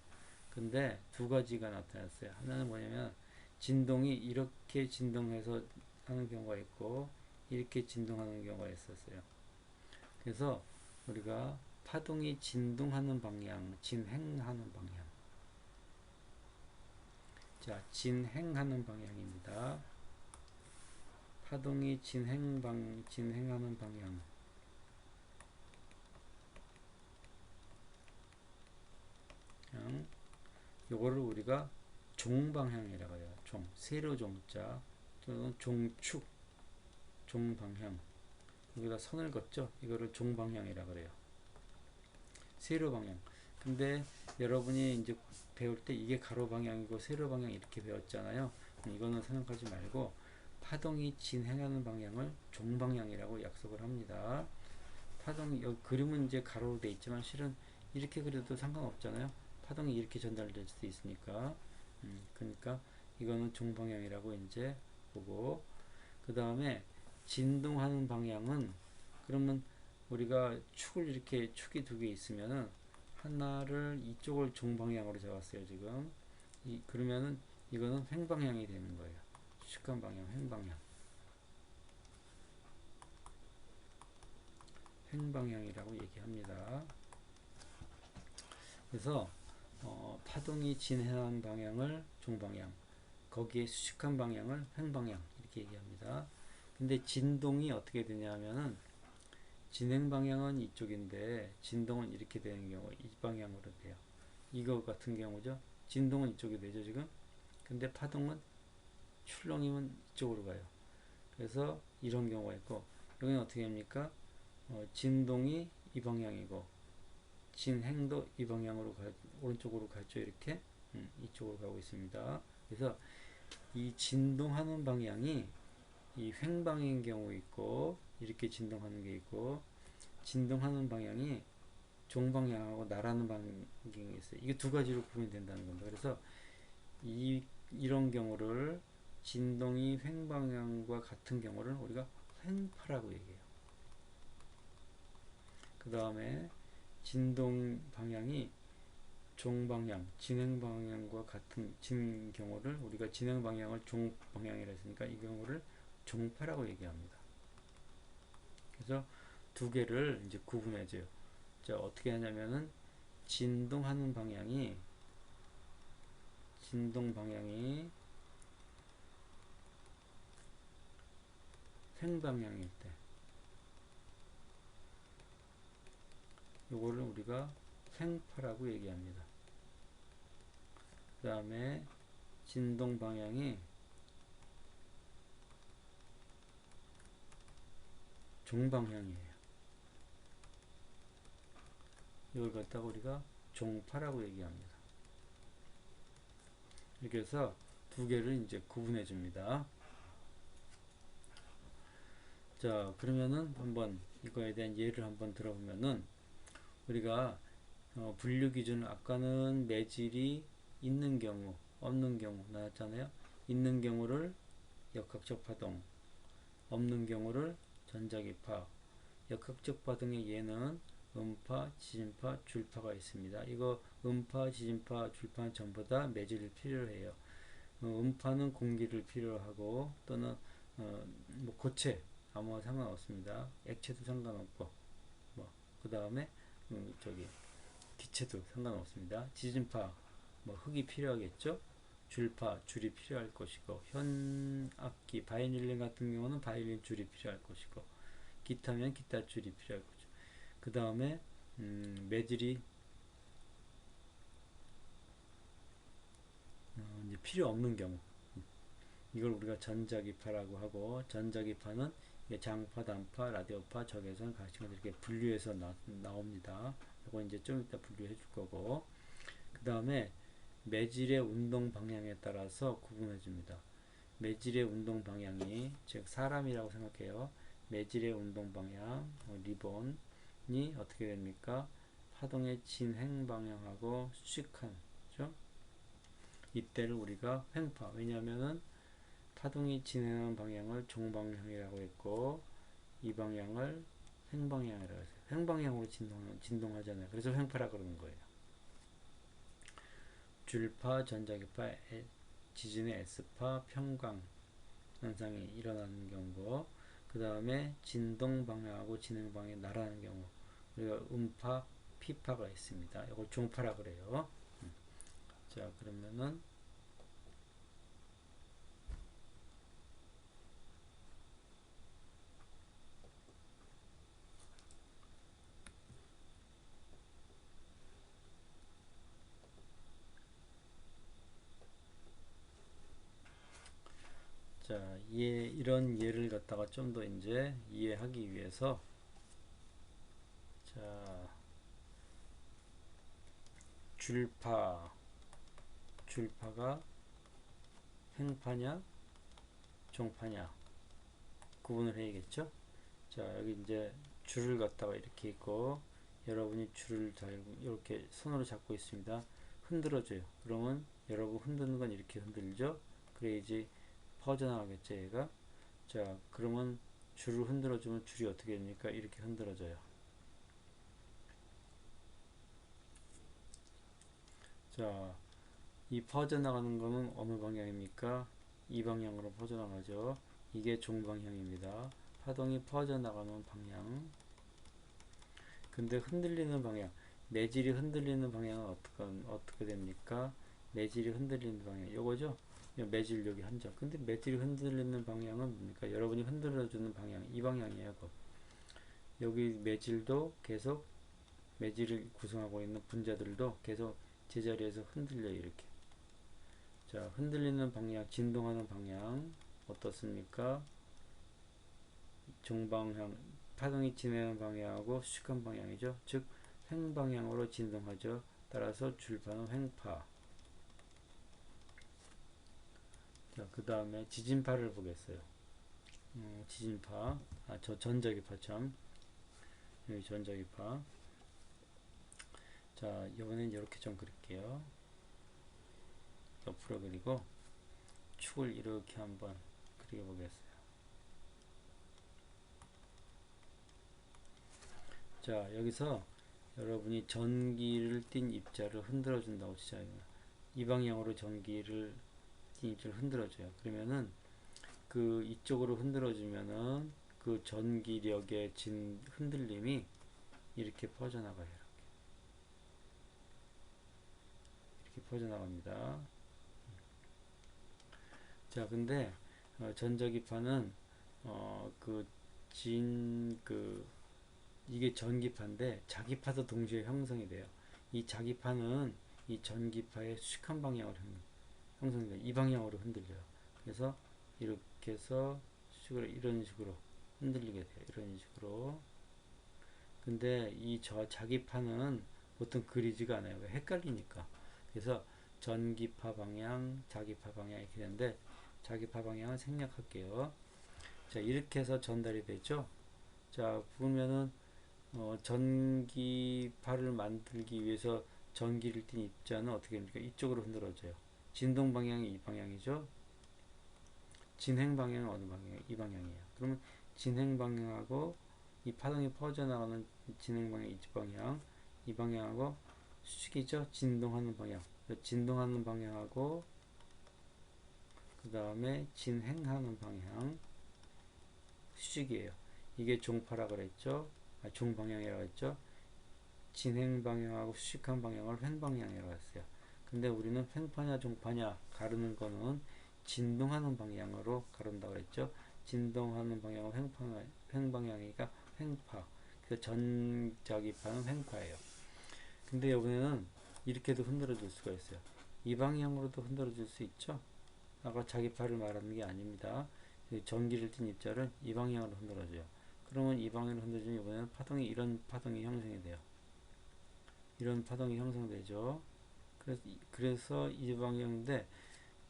근데 두 가지가 나타났어요. 하나는 뭐냐면 진동이 이렇게 진동해서 하는 경우가 있고 이렇게 진동하는 경우가 있었어요. 그래서 우리가 파동이 진동하는 방향, 진행하는 방향. 자, 진행하는 방향입니다. 파동이 진행하는 방향. 요거를 우리가 종방향이라고 해요. 세로종자 또는 종축, 종방향. 여기다 선을 긋죠. 이거를 종방향이라고 그래요. 세로 방향. 근데 여러분이 이제 배울 때 이게 가로 방향이고 세로 방향 이렇게 배웠잖아요. 이거는 생각하지 말고 파동이 진행하는 방향을 종방향이라고 약속을 합니다. 파동이 여기 그림은 이제 가로로 돼 있지만 실은 이렇게 그려도 상관없잖아요. 파동이 이렇게 전달될 수도 있으니까. 그러니까 이거는 종방향이라고 이제 보고, 그 다음에 진동하는 방향은, 그러면 우리가 축을 이렇게 축이 두 개 있으면은 하나를 이쪽을 종방향으로 잡았어요 지금. 그러면은 이거는 횡방향이 되는 거예요. 수직한 방향, 횡방향. 횡방향이라고 얘기합니다. 그래서 파동이 진행하는 방향을 종방향, 거기에 수직한 방향을 횡방향 이렇게 얘기합니다. 근데 진동이 어떻게 되냐면은 진행 방향은 이쪽인데 진동은 이렇게 되는 경우 이 방향으로 돼요. 이거 같은 경우죠. 진동은 이쪽이 되죠 지금. 근데 파동은 출렁이면 이쪽으로 가요. 그래서 이런 경우가 있고, 여기는 어떻게 합니까? 진동이 이 방향이고 진행도 이 방향으로 오른쪽으로 갔죠. 이렇게 이쪽으로 가고 있습니다. 그래서 이 진동하는 방향이 이 횡방인 경우 있고, 이렇게 진동하는 게 있고, 진동하는 방향이 종방향하고 나라는 방향이 있어요. 이게 두 가지로 구분이 된다는 겁니다. 그래서 이런 경우를 진동이 횡방향과 같은 경우를 우리가 횡파라고 얘기해요. 그 다음에 진동 방향이 종방향, 진행 방향과 같은 경우를 우리가 진행 방향을 종방향이라 했으니까 이 경우를 종파라고 얘기합니다. 그래서 두 개를 이제 구분해줘요. 자, 어떻게 하냐면은 진동 방향이 횡방향일 때 요거를 우리가 횡파라고 얘기합니다. 그 다음에 진동 방향이 종방향이에요. 이걸 갖다가 우리가 종파라고 얘기합니다. 이렇게 해서 두 개를 이제 구분해 줍니다. 자, 그러면은 한번 이거에 대한 예를 한번 들어보면은 우리가 분류 기준 아까는 매질이 있는 경우, 없는 경우 나왔잖아요. 있는 경우를 역학적 파동, 없는 경우를 전자기파. 역학적 파동의 예는 음파, 지진파, 줄파가 있습니다. 이거 음파, 지진파, 줄파는 전부 다 매질을 필요로 해요. 음파는 공기를 필요로 하고 또는 뭐 고체 아무와 상관없습니다. 액체도 상관없고 뭐 그 다음에 저기 기체도 상관없습니다. 지진파 뭐 흙이 필요하겠죠. 줄파 줄이 필요할 것이고, 현악기 바이올린 같은 경우는 바이올린 줄이 필요할 것이고, 기타면 기타 줄이 필요할 거죠. 그 다음에 매질이 이제 필요 없는 경우, 이걸 우리가 전자기파라고 하고, 전자기파는 장파, 단파, 라디오파, 적외선, 가시관 이렇게 분류해서 나옵니다. 이거 이제 좀 이따 분류해 줄 거고, 그 다음에 매질의 운동 방향에 따라서 구분해 줍니다. 매질의 운동 방향이, 즉 사람이라고 생각해요. 매질의 운동 방향, 리본이 어떻게 됩니까? 파동의 진행 방향하고 수직한, 그죠? 이때를 우리가 횡파, 왜냐하면은 파동이 진행하는 방향을 종방향이라고 했고 이 방향을 횡방향이라고 했어요. 횡방향으로 진동하잖아요. 그래서 횡파라 그러는 거예요. 줄파, 전자기파, 지진의 S파, 평강 현상이 일어나는 경우, 그 다음에 진동 방향하고 진행 방향이 나라는 경우, 우리가 음파, 피파가 있습니다. 이걸 종파라 그래요. 자, 그러면은 자, 이런 예를 갖다가 좀 더 이제 이해하기 위해서, 자, 줄파가 횡파냐 종파냐, 구분을 해야겠죠. 자, 여기 이제 줄을 갖다가 이렇게 있고 여러분이 줄을 달고 이렇게 손으로 잡고 있습니다. 흔들어줘요. 그러면 여러분 흔드는 건 이렇게 흔들죠. 그래야지 퍼져나가겠죠, 얘가. 자, 그러면 줄을 흔들어주면 줄이 어떻게 됩니까? 이렇게 흔들어져요. 자, 이 퍼져나가는 거는 어느 방향입니까? 이 방향으로 퍼져나가죠. 이게 종방향입니다. 파동이 퍼져나가는 방향. 근데 흔들리는 방향, 매질이 흔들리는 방향은 어떻게 됩니까? 매질이 흔들리는 방향, 요거죠? 매질 여기 한 점. 근데 매질이 흔들리는 방향은 뭡니까? 여러분이 흔들어주는 방향, 이 방향이에요. 여기 매질도 계속, 매질을 구성하고 있는 분자들도 계속 제자리에서 흔들려요, 이렇게. 자, 흔들리는 방향, 진동하는 방향, 어떻습니까? 종방향, 파동이 진행하는 방향하고 수직한 방향이죠. 즉 횡방향으로 진동하죠. 따라서 줄파는 횡파. 자, 그 다음에 지진파를 보겠어요. 지진파, 저 전자기파 참, 여기 전자기파. 자, 이번엔 이렇게 좀 그릴게요. 옆으로 그리고 축을 이렇게 한번 그려보겠어요. 자, 여기서 여러분이 전기를 띤 입자를 흔들어 준다고 치자면 이 방향으로 전기를 띈 입자를 흔들어줘요. 그러면은 그 이쪽으로 흔들어 주면은 그 전기력의 흔들림이 이렇게 퍼져나가요. 이렇게 퍼져나갑니다. 자, 근데 전자기파는 이게 전기파인데 자기파도 동시에 형성이 돼요. 이 자기파는 이 전기파의 수직한 방향으로 형성이 돼요. 이 방향으로 흔들려요. 그래서 이렇게 해서 수직으로 이런 식으로 흔들리게 돼요. 이런 식으로. 근데 이 자기파는 보통 그리지가 않아요. 왜? 헷갈리니까. 그래서 전기파 방향, 자기파 방향 이렇게 되는데 자기파 방향은 생략할게요. 자, 이렇게 해서 전달이 되죠. 자, 보면은 전기파를 만들기 위해서 전기를 띤 입자는 어떻게 됩니까? 이쪽으로 흔들어져요. 진동 방향이 이 방향이죠. 진행 방향은 어느 방향이에요? 이 방향이에요. 그러면 진행 방향하고 이 파동이 퍼져나가는 진행 방향 이 방향하고 수직이죠. 진동하는 방향. 진동하는 방향하고 그 다음에 진행하는 방향 수직이에요. 이게 종파라 그랬죠. 종방향이라고 했죠. 진행 방향하고 수직한 방향을 횡방향이라고 했어요. 근데 우리는 횡파냐 종파냐 가르는 거는 진동하는 방향으로 가른다고 했죠. 진동하는 방향은 횡방향이니까 횡파. 그 전자기파는 횡파예요. 근데 이번에는 이렇게도 흔들어 줄 수가 있어요. 이 방향으로도 흔들어 줄 수 있죠. 아까 자기파를 말하는 게 아닙니다. 전기를 띤 입자를 이 방향으로 흔들어줘요. 그러면 이 방향으로 흔들어주면 이번에는 이런 파동이 형성이 돼요. 이런 파동이 형성되죠. 그래서 이 방향인데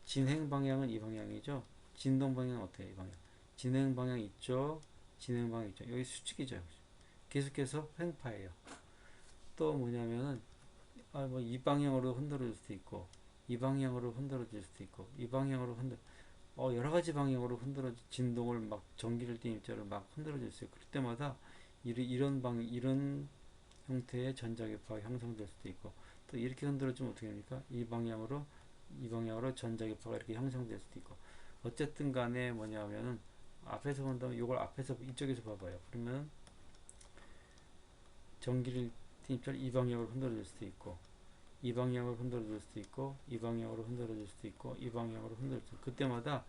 진행 방향은 이 방향이죠. 진동 방향은 어때요? 이 방향. 진행 방향 있죠. 진행 방향 있죠. 여기 수직이죠. 계속해서 횡파예요. 또 뭐냐면은 이 방향으로 흔들어 줄 수도 있고 이 방향으로 흔들어 줄 수도 있고 이 방향으로 여러 가지 방향으로 흔들어 진동을 막 전기를 띤 입자를 막 흔들어 줄 수 있어요. 그럴 때마다 이런 형태의 전자기파가 형성될 수도 있고 또 이렇게 흔들어 주면 어떻게 됩니까? 이 방향으로 전자기파가 이렇게 형성될 수도 있고 어쨌든 간에 뭐냐면은 앞에서 본다면 이걸 앞에서 이쪽에서 봐봐요. 그러면 전기를 띤 입자를 이 방향으로 흔들어 줄 수도 있고 이 방향으로 흔들어 줄 수도 있고 이 방향으로 흔들어 줄 수도 있고 이 방향으로 흔들어 줄 수도 있고 그때마다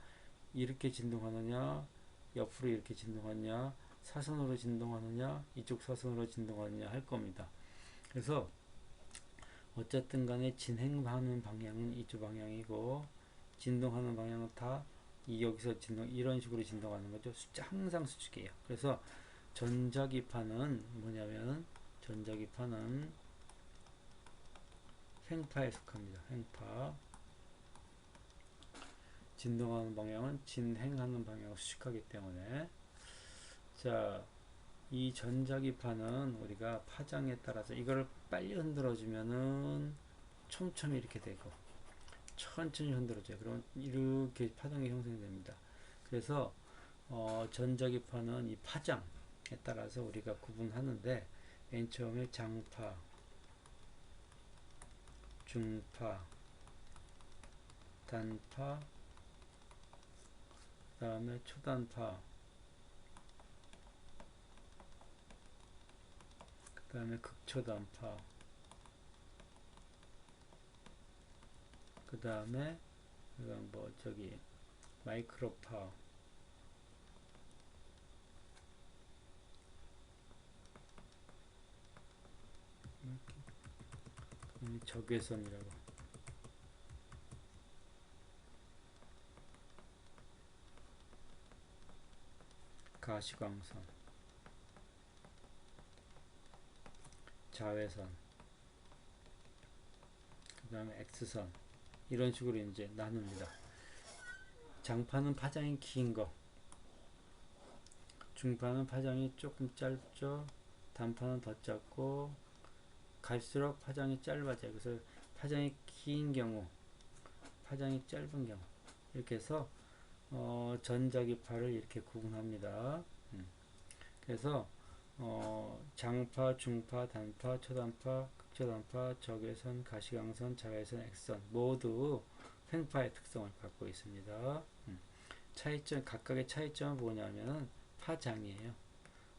이렇게 진동하느냐 옆으로 이렇게 진동하느냐 사선으로 진동하느냐 이쪽 사선으로 진동하느냐 할 겁니다. 그래서 어쨌든 간에 진행하는 방향은 이쪽 방향이고 진동하는 방향은 다 여기서 이런 식으로 진동하는 거죠. 항상 수직이에요. 그래서 전자기파는 뭐냐면 전자기파는 횡파에 속합니다. 횡파. 진동하는 방향은 진행하는 방향을 수식하기 때문에 자, 이 전자기파는 우리가 파장에 따라서 이걸 빨리 흔들어주면은 촘촘히 이렇게 되고 천천히 흔들어줘요. 그러면 이렇게 파동이 형성됩니다. 그래서 전자기파는 이 파장에 따라서 우리가 구분하는데 맨 처음에 장파, 중파, 단파, 그 다음에 초단파, 그 다음에 극초단파, 그 다음에 뭐 저기 마이크로파, 적외선이라고, 가시광선, 자외선, 그 다음에 X선, 이런 식으로 이제 나눕니다. 장파는 파장이 긴 거, 중파는 파장이 조금 짧죠, 단파는 더 짧고, 갈수록 파장이 짧아져요. 그래서 파장이 긴 경우, 파장이 짧은 경우, 이렇게 해서 전자기파를 이렇게 구분합니다. 그래서 장파, 중파, 단파, 초단파, 극초단파, 적외선, 가시광선, 자외선, X선 모두 횡파의 특성을 갖고 있습니다. 차이점, 각각의 차이점은 뭐냐면 파장이에요.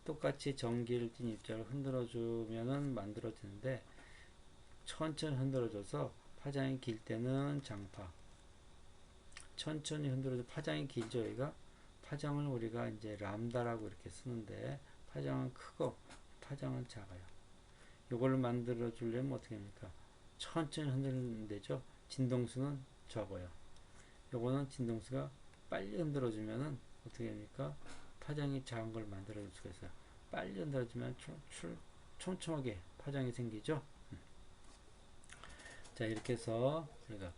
똑같이 전기를 띤 입자를 흔들어주면은 만들어지는데 천천히 흔들어줘서 파장이 길 때는 장파, 천천히 흔들어줘 파장이 길죠. 여기가 파장을 우리가 이제 람다라고 이렇게 쓰는데 파장은 크고 파장은 작아요. 이걸 만들어 주려면 어떻게 합니까? 천천히 흔들면 되죠. 진동수는 적어요. 요거는 진동수가 빨리 흔들어 주면은 어떻게 합니까? 파장이 작은 걸 만들어 줄 수가 있어요. 빨리 흔들어 주면 촘촘하게 파장이 생기죠. 자, 이렇게 해서 우리가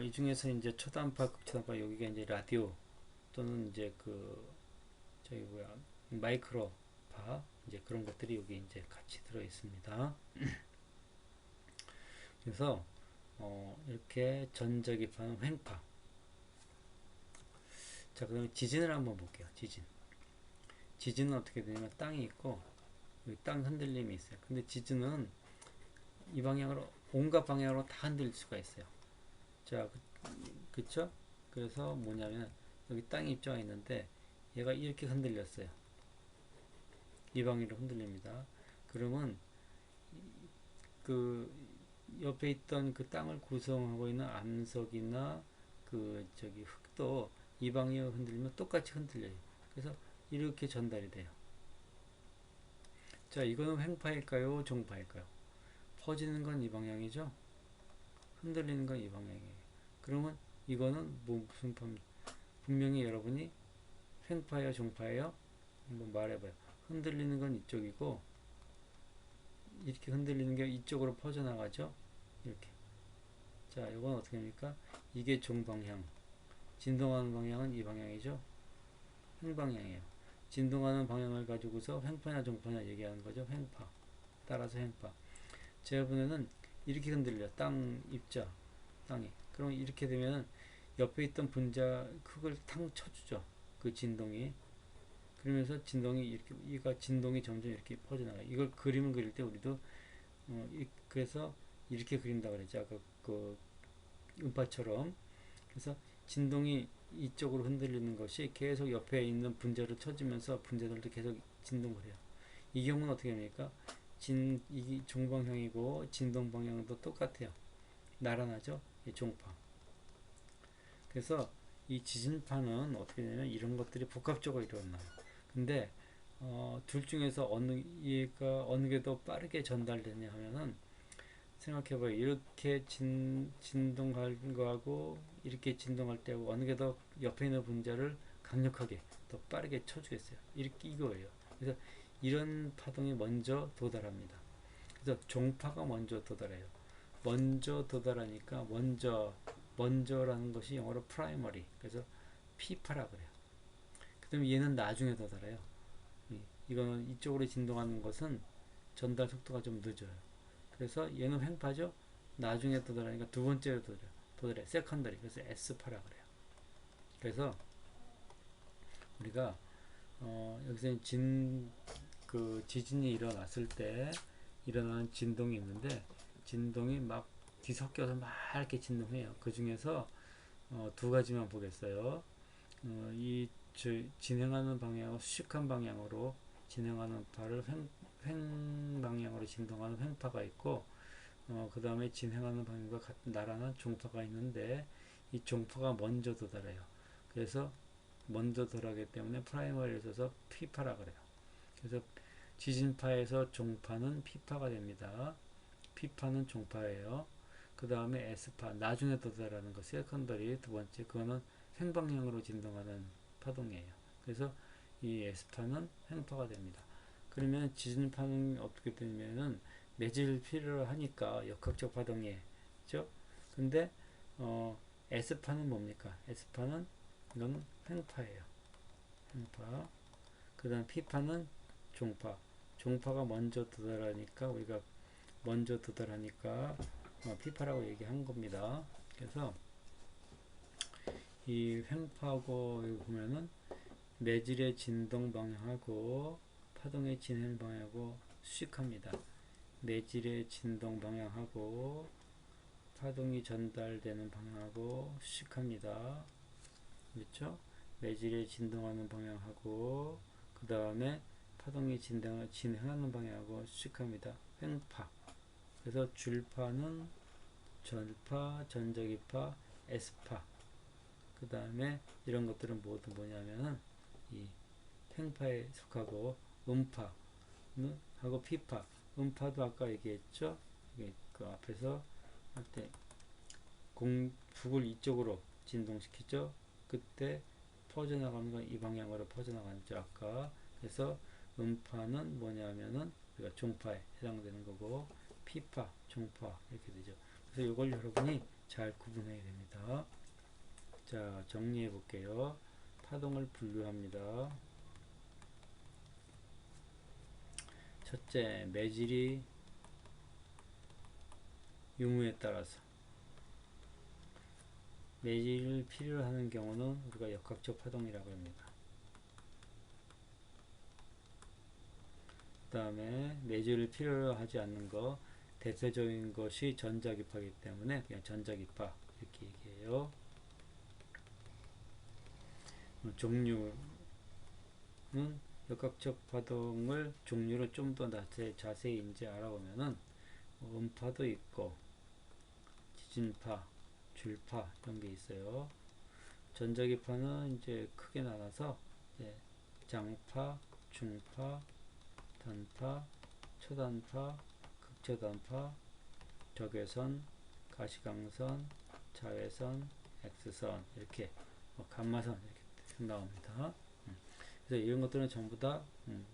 이 중에서 이제 초단파, 극초단파 여기가 이제 라디오 또는 이제 그 저기 뭐야 마이크로파 이제 그런 것들이 여기 이제 같이 들어 있습니다. 그래서 이렇게 전자기파는 횡파. 자, 그다음에 지진을 한번 볼게요. 지진은 어떻게 되냐면 땅이 있고 여기 땅 흔들림이 있어요. 근데 지진은 이 방향으로 온갖 방향으로 다 흔들릴 수가 있어요. 자, 그쵸? 그래서 뭐냐면 여기 땅이 입자가 있는데 얘가 이렇게 흔들렸어요. 이 방향으로 흔들립니다. 그러면 그 옆에 있던 그 땅을 구성하고 있는 암석이나 그 저기 흙도 이 방향으로 흔들리면 똑같이 흔들려요. 그래서 이렇게 전달이 돼요. 자, 이거는 횡파일까요? 종파일까요? 퍼지는 건 이 방향이죠? 흔들리는 건 이 방향이에요. 그러면 이거는 뭐 무슨 파입니까? 분명히 여러분이 횡파예요? 종파예요? 한번 말해봐요. 흔들리는 건 이쪽이고 이렇게 흔들리는 게 이쪽으로 퍼져나가죠? 이렇게. 자, 이건 어떻게 합니까? 이게 종방향. 진동하는 방향은 이 방향이죠? 횡방향이에요. 진동하는 방향을 가지고서 횡파냐 종파냐 얘기하는 거죠. 횡파. 따라서 횡파. 제 이번에는 이렇게 흔들려. 땅 입자. 땅이. 그럼 이렇게 되면 옆에 있던 분자 흙을 탕 쳐주죠. 그 진동이. 그러면서 진동이 이렇게, 이가 진동이 점점 이렇게 퍼져나가요. 이걸 그림을 그릴 때 우리도, 그래서 이렇게 그린다고 그랬죠. 아까 그 음파처럼. 그래서 진동이 이쪽으로 흔들리는 것이 계속 옆에 있는 분자를 쳐주면서 분자들도 계속 진동을 해요. 이 경우는 어떻게 합니까? 이 종방향이고 진동 방향도 똑같아요. 나란하죠? 이 종파. 그래서 이 지진파는 어떻게 되냐면 이런 것들이 복합적으로 일어나요. 근데 둘 중에서 어느 게 더 빠르게 전달되냐 하면은 생각해봐요. 이렇게 진동할 거하고 이렇게 진동할 때하고 어느 게 더 옆에 있는 분자를 강력하게 더 빠르게 쳐주겠어요. 이렇게 이거예요. 그래서 이런 파동이 먼저 도달합니다. 그래서 종파가 먼저 도달해요. 먼저 도달하니까 먼저라는 것이 영어로 primary. 그래서 P파라 그래요. 그 다음에 얘는 나중에 도달해요. 이거는 이쪽으로 진동하는 것은 전달 속도가 좀 늦어요. 그래서 얘는 횡파죠. 나중에 도달하니까 두 번째로 도달해. 세컨더리. 그래서 S파라 그래요. 그래서 우리가 여기서 그 지진이 일어났을 때 일어나는 진동이 있는데 진동이 막 뒤섞여서 막 이렇게 진동해요. 그 중에서 두 가지만 보겠어요. 진행하는 방향하고 수직한 방향으로 진행하는 파를 횡 방향으로 진동하는 횡파가 있고, 그 다음에 진행하는 방향과 같은 나란한 종파가 있는데 이 종파가 먼저 도달해요. 그래서 먼저 도달하기 때문에 프라이머리에 있어서 P파라 그래요. 그래서 지진파에서 종파는 P파가 됩니다. P파는 종파예요. 그 다음에 S파, 나중에 도달하는 거, 세컨더리 두 번째, 그거는 횡방향으로 진동하는 파동이에요. 그래서 이 S파는 횡파가 됩니다. 그러면 지진파는 어떻게 되냐면은 매질 필요로 하니까 역학적 파동이죠. 근데 S파는 뭡니까? S파는 이건 횡파예요. 횡파. 그 다음 P파는 종파. 종파가 먼저 도달하니까 우리가 먼저 도달하니까 P파라고 얘기한 겁니다. 그래서 이 횡파하고 여기 보면은 매질의 진동 방향하고 파동의 진행 방향하고 수직합니다. 매질의 진동 방향하고 파동이 전달되는 방향하고 수직합니다. 그렇죠? 매질의 진동하는 방향하고 그 다음에 파동이 진행하는 방향하고 수직합니다. 횡파. 그래서 줄파는 전파, 전자기파, S파. 그 다음에 이런 것들은 모두 뭐냐면은 이 횡파에 속하고 음파 하고 P파. 음파도 아까 얘기했죠. 그 앞에서 할 때 북을 이쪽으로 진동시키죠. 그때 퍼져나가는 건 이 방향으로 퍼져나가는 죠. 아까. 그래서 음파는 뭐냐면은 우리가 종파에 해당되는 거고 P파, 종파 이렇게 되죠. 그래서 이걸 여러분이 잘 구분해야 됩니다. 자, 정리해 볼게요. 파동을 분류합니다. 첫째, 매질이 유무에 따라서 매질을 필요로 하는 경우는 우리가 역학적 파동이라고 합니다. 그 다음에 매질을 필요로 하지 않는 거, 대체적인 것이 전자기파이기 때문에 그냥 전자기파 이렇게 얘기해요. 종류는 역학적 파동을 종류를 좀 더 자세히 이제 알아보면은 음파도 있고 지진파, 줄파 이런 게 있어요. 전자기파는 이제 크게 나눠서 이제 장파, 중파, 단파, 초단파, 극초단파, 적외선, 가시광선, 자외선, X선 이렇게 감마선 이렇게 나옵니다. 그래서 이런 것들은 전부 다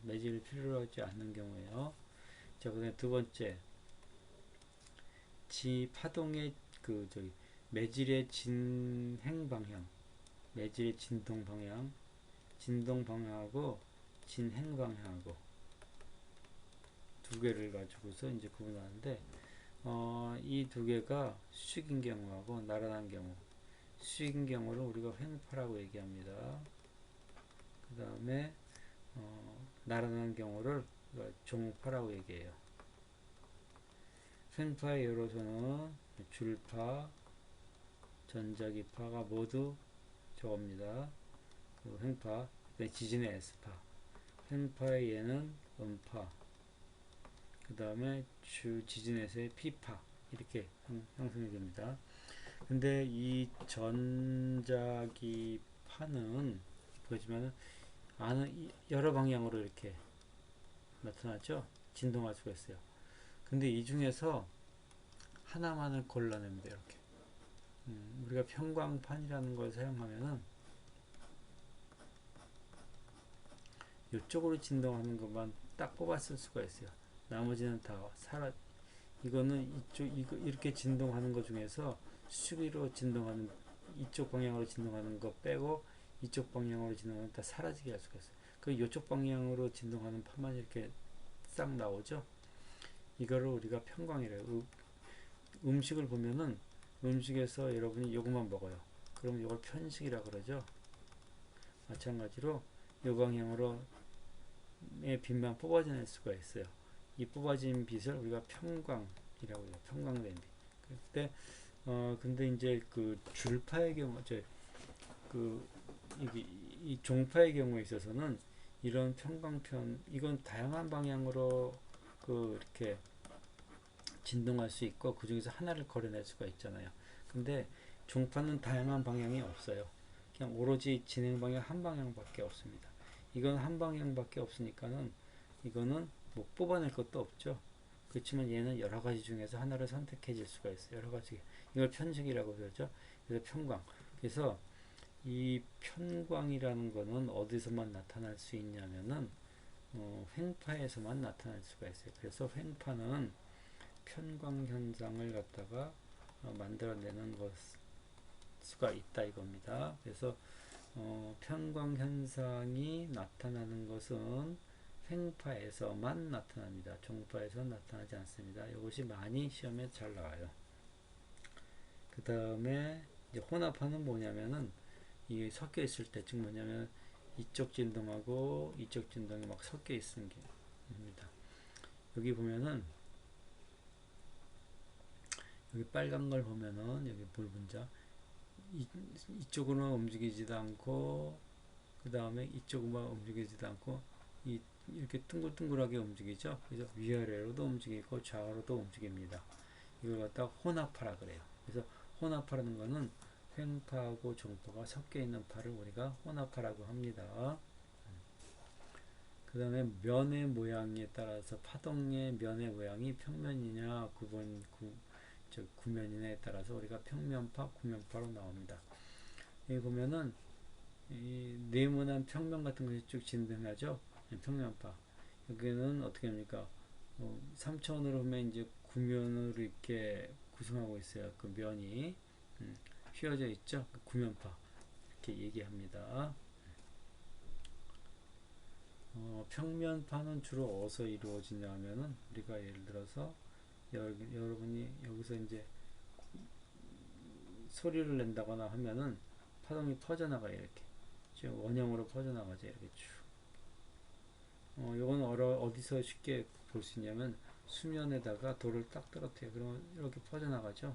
매질을 필요로 하지 않는 경우에요. 자, 그다음에 두 번째, 파동의 매질의 진행 방향, 매질의 진동 방향하고 진행 방향하고 두 개를 가지고서 이제 구분하는데, 이 두 개가 수직인 경우하고 나란한 경우, 수직인 경우를 우리가 횡파라고 얘기합니다. 그 다음에 나란한 경우를 종파라고 얘기해요. 횡파의 요로서는 줄파, 전자기파가 모두 저겁니다. 그 횡파, 지진의 S파. 횡파의 얘는 음파. 그 다음에 지진에서의 P파. 이렇게 형성이 됩니다. 근데 이 전자기파는 보시면은 여러 방향으로 이렇게 나타나죠. 진동할 수가 있어요. 근데 이 중에서 하나만을 골라내면 돼요. 이렇게. 우리가 평광판이라는 걸 사용하면은 이쪽으로 진동하는 것만 딱 뽑아 쓸 수가 있어요. 나머지는 다 이거는 이렇게 진동하는 것 중에서 수위로 진동하는 이쪽 방향으로 진동하는 거 빼고 이쪽 방향으로 진동하는 다 사라지게 할 수가 있어요. 그 이쪽 방향으로 진동하는 파만 이렇게 싹 나오죠. 이거를 우리가 편광이래요. 음식을 보면은 음식에서 여러분이 요것만 먹어요. 그럼 이걸 편식이라 그러죠. 마찬가지로 이 방향으로 빛만 뽑아낼 수가 있어요. 이 뽑아진 빛을 우리가 편광이라고 해요. 편광된 빛. 그때 근데 이제 그 줄파의 경우, 그 이 종파의 경우에 있어서는 이런 편광편 이건 다양한 방향으로 그 이렇게 진동할 수 있고 그 중에서 하나를 걸어낼 수가 있잖아요. 근데 종파는 다양한 방향이 없어요. 그냥 오로지 진행 방향 한 방향밖에 없습니다. 이건 한 방향밖에 없으니까는 이거는 뭐 뽑아낼 것도 없죠. 그렇지만 얘는 여러 가지 중에서 하나를 선택해 줄 수가 있어요. 여러 가지. 이걸 편식이라고 그러죠. 그래서 편광. 그래서 이 편광이라는 거는 어디서만 나타날 수 있냐면은 횡파에서만 나타날 수가 있어요. 그래서 횡파는 편광 현상을 갖다가 만들어내는 수가 있다 이겁니다. 그래서 편광 현상이 나타나는 것은 횡파에서만 나타납니다. 종파에서는 나타나지 않습니다. 이것이 많이 시험에 잘 나와요. 그 다음에 이제 혼합파는 뭐냐면은 이 섞여 있을 때, 즉 뭐냐면 이쪽 진동하고 이쪽 진동이 막 섞여 있는 게 입니다. 여기 보면은 여기 빨간 걸 보면은 여기 볼 분자 이쪽으로는 움직이지도 않고 그 다음에 이쪽만 움직이지도 않고 이렇게 둥글둥글하게 움직이죠. 그래서 위아래로도 움직이고 좌우로도 움직입니다. 이걸 갖다가 혼합파라 그래요. 그래서 혼합파라는 거는 횡파하고 종파가 섞여 있는 파를 우리가 혼합파라고 합니다. 그 다음에 면의 모양에 따라서 파동의 면의 모양이 평면이냐 구면이냐에 따라서 우리가 평면파, 구면파로 나옵니다. 여기 보면은 이 네모난 평면 같은 것이 쭉 진동하죠. 평면파. 여기는 어떻게 합니까? 3차원으로 보면 이제 구면으로 이렇게 구성하고 있어요. 그 면이 휘어져 있죠. 그 구면파 이렇게 얘기합니다. 평면파는 주로 어디서 이루어지냐 하면은 우리가 예를 들어서 여러분이 여기서 이제 소리를 낸다거나 하면은 파동이 퍼져나가요. 이렇게 원형으로 퍼져나가죠. 이렇게 쭉. 요건 어디서 쉽게 볼 수 있냐면 수면에다가 돌을 딱 떨어뜨려. 그러면 이렇게 퍼져나가죠.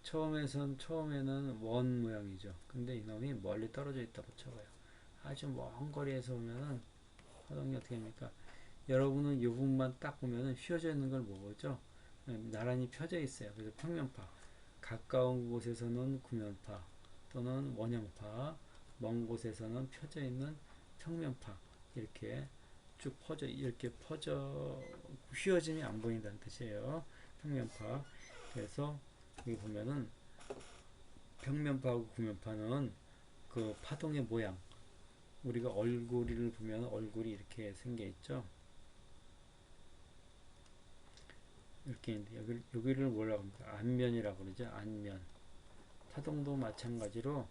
처음에는 원 모양이죠. 근데 이놈이 멀리 떨어져 있다고 쳐봐요. 아주 먼 거리에서 보면은 파동이 어떻게 됩니까? 여러분은 이 부분만 딱 보면은 휘어져 있는 걸 못 보죠. 나란히 펴져 있어요. 그래서 평면파. 가까운 곳에서는 구면파 또는 원형파, 먼 곳에서는 펴져 있는 평면파 이렇게 쭉 퍼져 휘어짐이 안 보인다는 뜻이에요. 평면파. 그래서 여기 보면은 평면파하고 구면파는 그 파동의 모양 우리가 얼굴을 보면 얼굴이 이렇게 생겨 있죠. 이렇게 여기를 뭐라고 합니까? 안면이라고 그러죠. 안면. 파동도 마찬가지로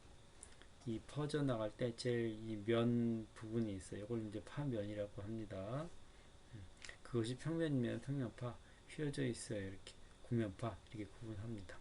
이 퍼져 나갈 때 제일 이 면 부분이 있어요. 이걸 이제 파면이라고 합니다. 그것이 평면이면 평면파, 휘어져 있어요. 이렇게 구면파 이렇게 구분합니다.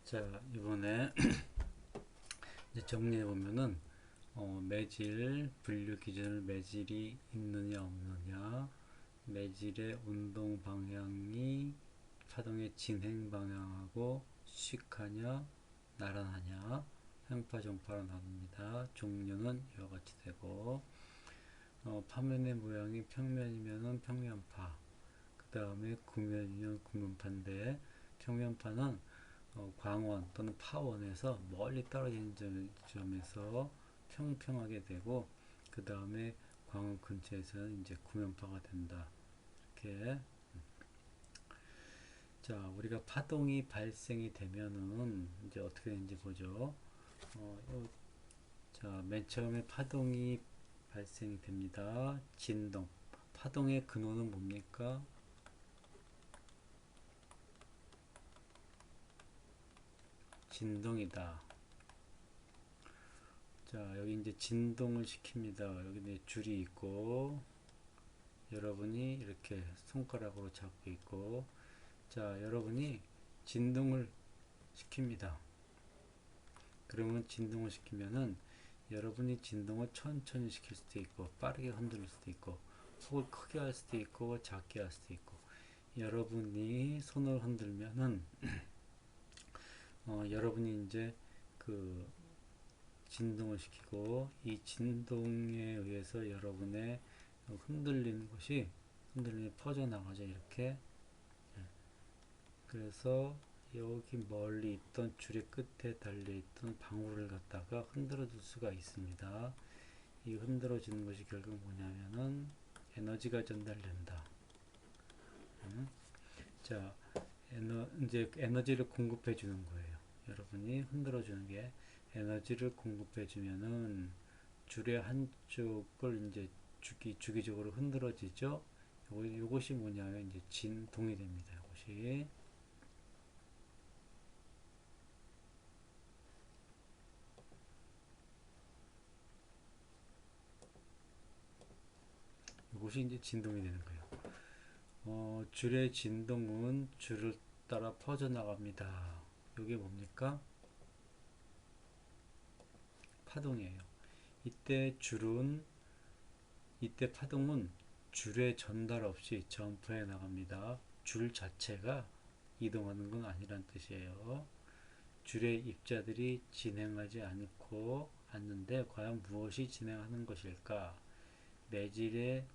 자, 이번에 이제 정리해 보면은 매질 분류 기준을 매질이 있느냐 없느냐, 매질의 운동 방향이 파동의 진행 방향하고 수직하냐 나란하냐 횡파 종파로 나눕니다. 종류는 이와 같이 되고 파면의 모양이 평면이면은 평면파, 그 다음에 구면이면 구면파인데 평면파는 광원 또는 파원에서 멀리 떨어진 점에서 평평하게 되고, 그 다음에 광원 근처에서는 이제 구면파가 된다. 이렇게. 자, 우리가 파동이 발생이 되면은 이제 어떻게 되는지 보죠. 자, 맨 처음에 파동이 발생이 됩니다. 진동. 파동의 근원은 뭡니까? 진동이다. 자, 여기 이제 진동을 시킵니다. 여기 이제 줄이 있고, 여러분이 이렇게 손가락으로 잡고 있고, 자, 여러분이 진동을 시킵니다. 그러면 진동을 시키면은 여러분이 진동을 천천히 시킬 수도 있고, 빠르게 흔들 수도 있고, 속을 크게 할 수도 있고, 작게 할 수도 있고, 여러분이 손을 흔들면은, 여러분이 이제 그 진동을 시키고, 이 진동에 의해서 여러분의 흔들리는 것이 퍼져나가죠. 이렇게. 그래서 여기 멀리 있던 줄의 끝에 달려있던 방울을 갖다가 흔들어 줄 수가 있습니다. 이 흔들어지는 것이 결국 뭐냐면은 에너지가 전달된다. 자, 이제 에너지를 공급해 주는 거예요. 여러분이 흔들어 주는 게 에너지를 공급해 주면은 줄의 한쪽을 이제 주기적으로 흔들어지죠. 요것이 뭐냐면 이제 진동이 됩니다. 요것이. 요것이 이제 진동이 되는 거예요. 줄의 진동은 줄을 따라 퍼져나갑니다. 이게 뭡니까? 파동이에요. 이때 파동은 줄의 전달 없이 점프해 나갑니다. 줄 자체가 이동하는 건 아니란 뜻이에요. 줄의 입자들이 진행하지 않는데 과연 무엇이 진행하는 것일까? 매질을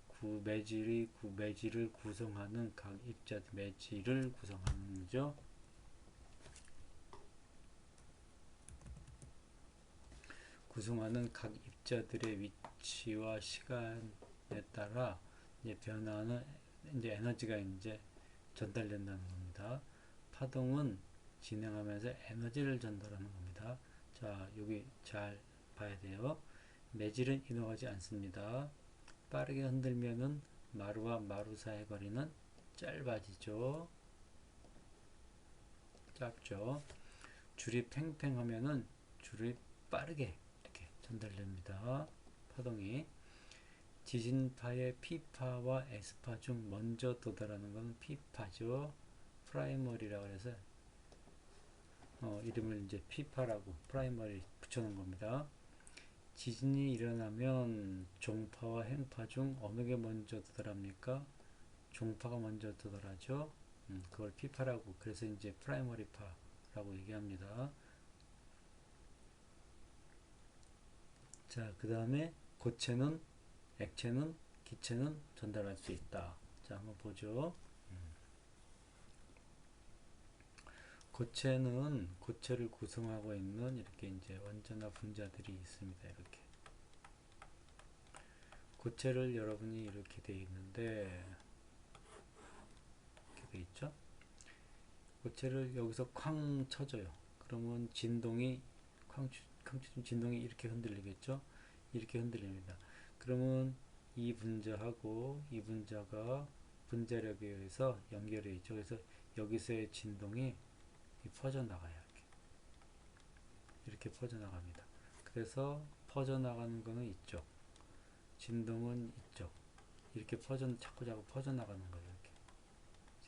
구성하는 각 입자 매질을 구성하는 거죠. 구성하는 각 입자들의 위치와 시간에 따라 이제 변화하는 이제 에너지가 이제 전달된다는 겁니다. 파동은 진행하면서 에너지를 전달하는 겁니다. 자, 여기 잘 봐야 돼요. 매질은 이동하지 않습니다. 빠르게 흔들면은 마루와 마루 사이의 거리는 짧아지죠. 짧죠. 줄이 팽팽하면은 줄이 빠르게 이렇게 전달됩니다. 파동이. 지진파의 P파와 S파 중 먼저 도달하는 것은 P파죠. 프라이머리라고 해서 이름을 이제 P파라고 프라이머리 붙여놓은 겁니다. 지진이 일어나면 종파와 행파 중 어느 게 먼저 도달합니까? 종파가 먼저 도달하죠. 그걸 P파라고 그래서 이제 프라이머리파라고 얘기합니다. 자, 그 다음에 고체는 액체는 기체는 전달할 수 있다. 자, 한번 보죠. 고체를 구성하고 있는 이렇게 이제 원자나 분자들이 있습니다. 이렇게 고체를 여러분이 이렇게 돼 있는데 이렇게 돼 있죠. 고체를 여기서 쾅 쳐줘요. 그러면 진동이 진동이 이렇게 흔들리겠죠. 이렇게 흔들립니다. 그러면 이 분자하고 이 분자가 분자력에 의해서 연결해 있죠. 그래서 여기서의 진동이 퍼져나가요. 이렇게 퍼져나갑니다. 그래서 퍼져나가는 거는 이쪽, 진동은 이쪽. 이렇게 자꾸 퍼져나가는 거예요. 이렇게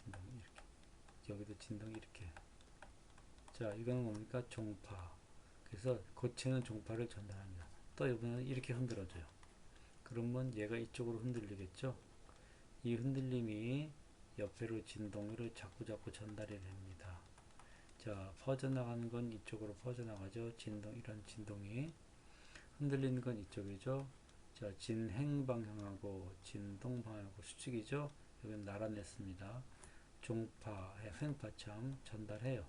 진동이 이렇게, 여기도 진동이 이렇게. 자, 이거는 뭡니까? 종파. 그래서 고체는 종파를 전달합니다. 또 이번에는 이렇게 흔들어줘요. 그러면 얘가 이쪽으로 흔들리겠죠? 이 흔들림이 옆으로 진동으로 자꾸 전달이 됩니다. 자, 퍼져나가는 건 이쪽으로 퍼져나가죠. 이런 진동이. 흔들리는 건 이쪽이죠. 자, 진행 방향하고 진동 방향하고 수직이죠. 여기는 나란했습니다. 종파, 횡파참 전달해요.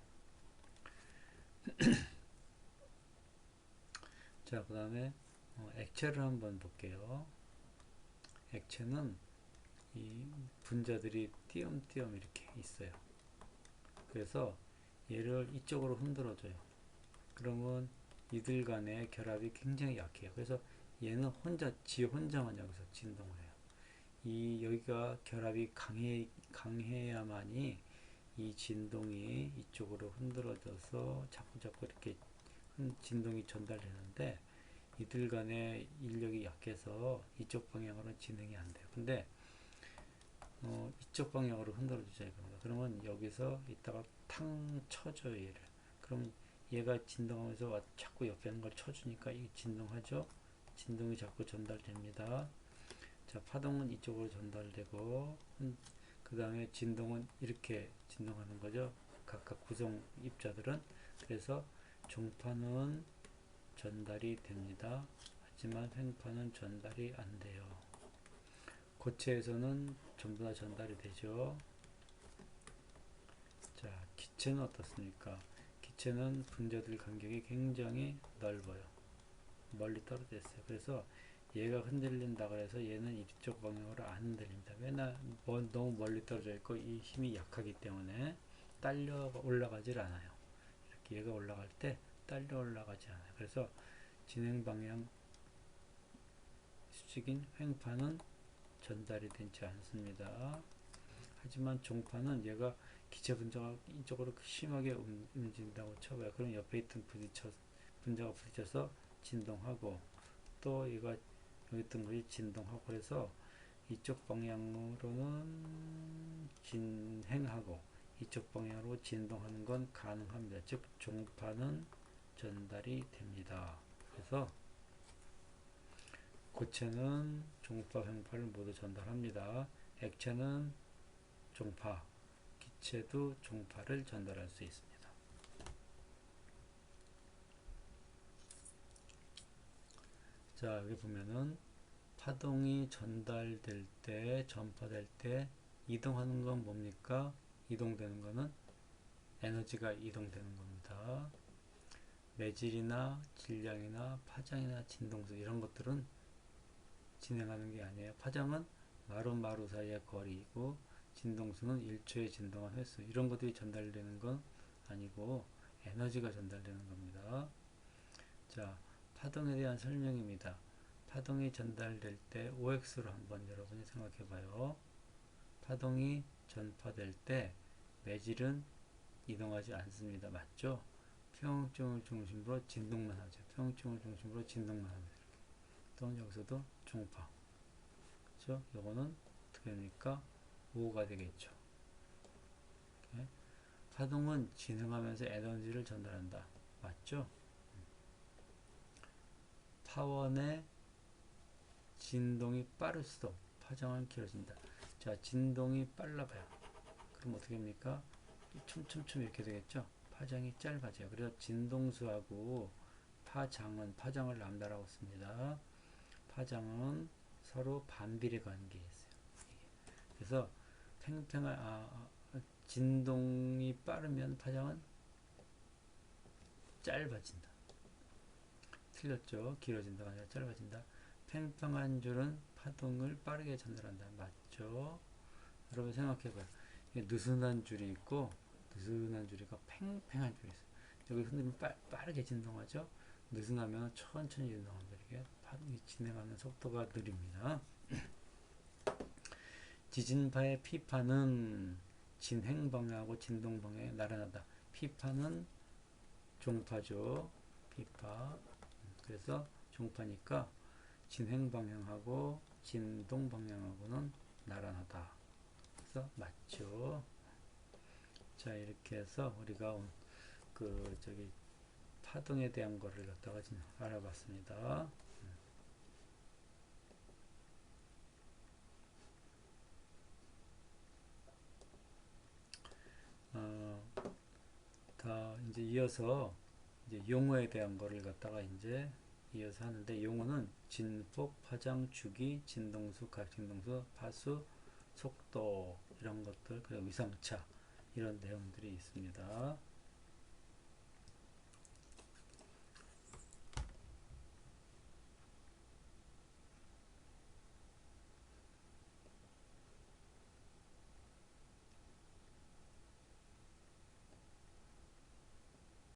자, 그 다음에 액체를 한번 볼게요. 액체는 이 분자들이 띄엄띄엄 이렇게 있어요. 그래서 얘를 이쪽으로 흔들어줘요. 그러면 이들 간의 결합이 굉장히 약해요. 그래서 얘는 지 혼자만 여기서 진동을 해요. 여기가 결합이 강해야만이 이 진동이 이쪽으로 흔들어져서 자꾸 이렇게 진동이 전달되는데, 이들 간의 인력이 약해서 이쪽 방향으로 진행이 안 돼요. 근데 이쪽 방향으로 흔들어 주자 이겁니다. 그러면 여기서 이따가 탕 쳐줘요, 얘를. 그럼 얘가 진동하면서 자꾸 옆에 있는 걸 쳐주니까 이게 진동하죠. 진동이 자꾸 전달됩니다. 자, 파동은 이쪽으로 전달되고, 그 다음에 진동은 이렇게 진동하는 거죠. 각각 구성 입자들은. 그래서 종파는 전달이 됩니다. 하지만 횡파는 전달이 안 돼요. 고체에서는 전부 다 전달이 되죠. 자, 기체는 어떻습니까? 기체는 분자들 간격이 굉장히 넓어요. 멀리 떨어져 있어요. 그래서 얘가 흔들린다 그래서 얘는 이쪽 방향으로 안 흔들립니다. 왜냐? 너무 멀리 떨어져 있고 이 힘이 약하기 때문에 딸려 올라가질 않아요. 이렇게 얘가 올라갈 때 딸려 올라가지 않아요. 그래서 진행 방향 수직인 횡파는 전달이 되지 않습니다. 하지만 종파는 얘가 기체 분자가 이쪽으로 심하게 움직인다고 쳐봐요. 그럼 옆에 있던 분자가 부딪혀서 진동하고, 또 얘가 여기 있던 것이 진동하고, 그래서 이쪽 방향으로는 진행하고 이쪽 방향으로 진동하는 건 가능합니다. 즉 종파는 전달이 됩니다. 그래서 고체는 종파, 횡파를 모두 전달합니다. 액체는 종파, 기체도 종파를 전달할 수 있습니다. 자, 여기 보면은 파동이 전달될 때, 전파될 때 이동하는 건 뭡니까? 이동되는 거는 에너지가 이동되는 겁니다. 매질이나 질량이나 파장이나 진동수 이런 것들은 진행하는 게 아니에요. 파장은 마루 사이의 거리이고, 진동수는 1초에 진동한 횟수, 이런 것들이 전달되는 건 아니고 에너지가 전달되는 겁니다. 자, 파동에 대한 설명입니다. 파동이 전달될 때 OX로 한번 여러분이 생각해 봐요. 파동이 전파될 때 매질은 이동하지 않습니다. 맞죠? 평형점을 중심으로 진동만 하죠. 평형점을 중심으로 진동만 합니다. 또 여기서도 종파. 그렇죠? 요거는 어떻게 됩니까? 5가 되겠죠. 이렇게. 파동은 진행하면서 에너지를 전달한다. 맞죠? 파원의 진동이 빠를수록 파장은 길어진다. 자, 진동이 빨라봐요. 그럼 어떻게 됩니까? 촘촘촘 이렇게 되겠죠? 파장이 짧아져요. 그래서 진동수하고 파장을 람다라고 씁니다. 파장은 서로 반비례 관계에 있어요. 그래서 진동이 빠르면 파장은 짧아진다. 틀렸죠? 길어진다가 아니라 짧아진다. 팽팽한 줄은 파동을 빠르게 전달한다. 맞죠? 여러분 생각해봐요. 느슨한 줄이 있고, 느슨한 줄이가 팽팽한 줄이 있어요. 여기 흔들면 빠르게 진동하죠? 느슨하면 천천히 진동합니다. 이렇게 진행하는 속도가 느립니다. 지진파의 P파는 진행 방향하고 진동 방향에 나란하다. P파는 종파죠. P파. 그래서 종파니까 진행 방향하고 진동 방향하고는 나란하다. 그래서 맞죠. 자, 이렇게 해서 우리가 파동에 대한 거를 갖다가 알아봤습니다. 다 이제 이어서 이제 용어에 대한 거를 갖다가 이제 이어서 하는데, 용어는 진폭, 파장, 주기, 진동수, 각진동수, 파수, 속도 이런 것들, 그리고 위상차 이런 내용들이 있습니다.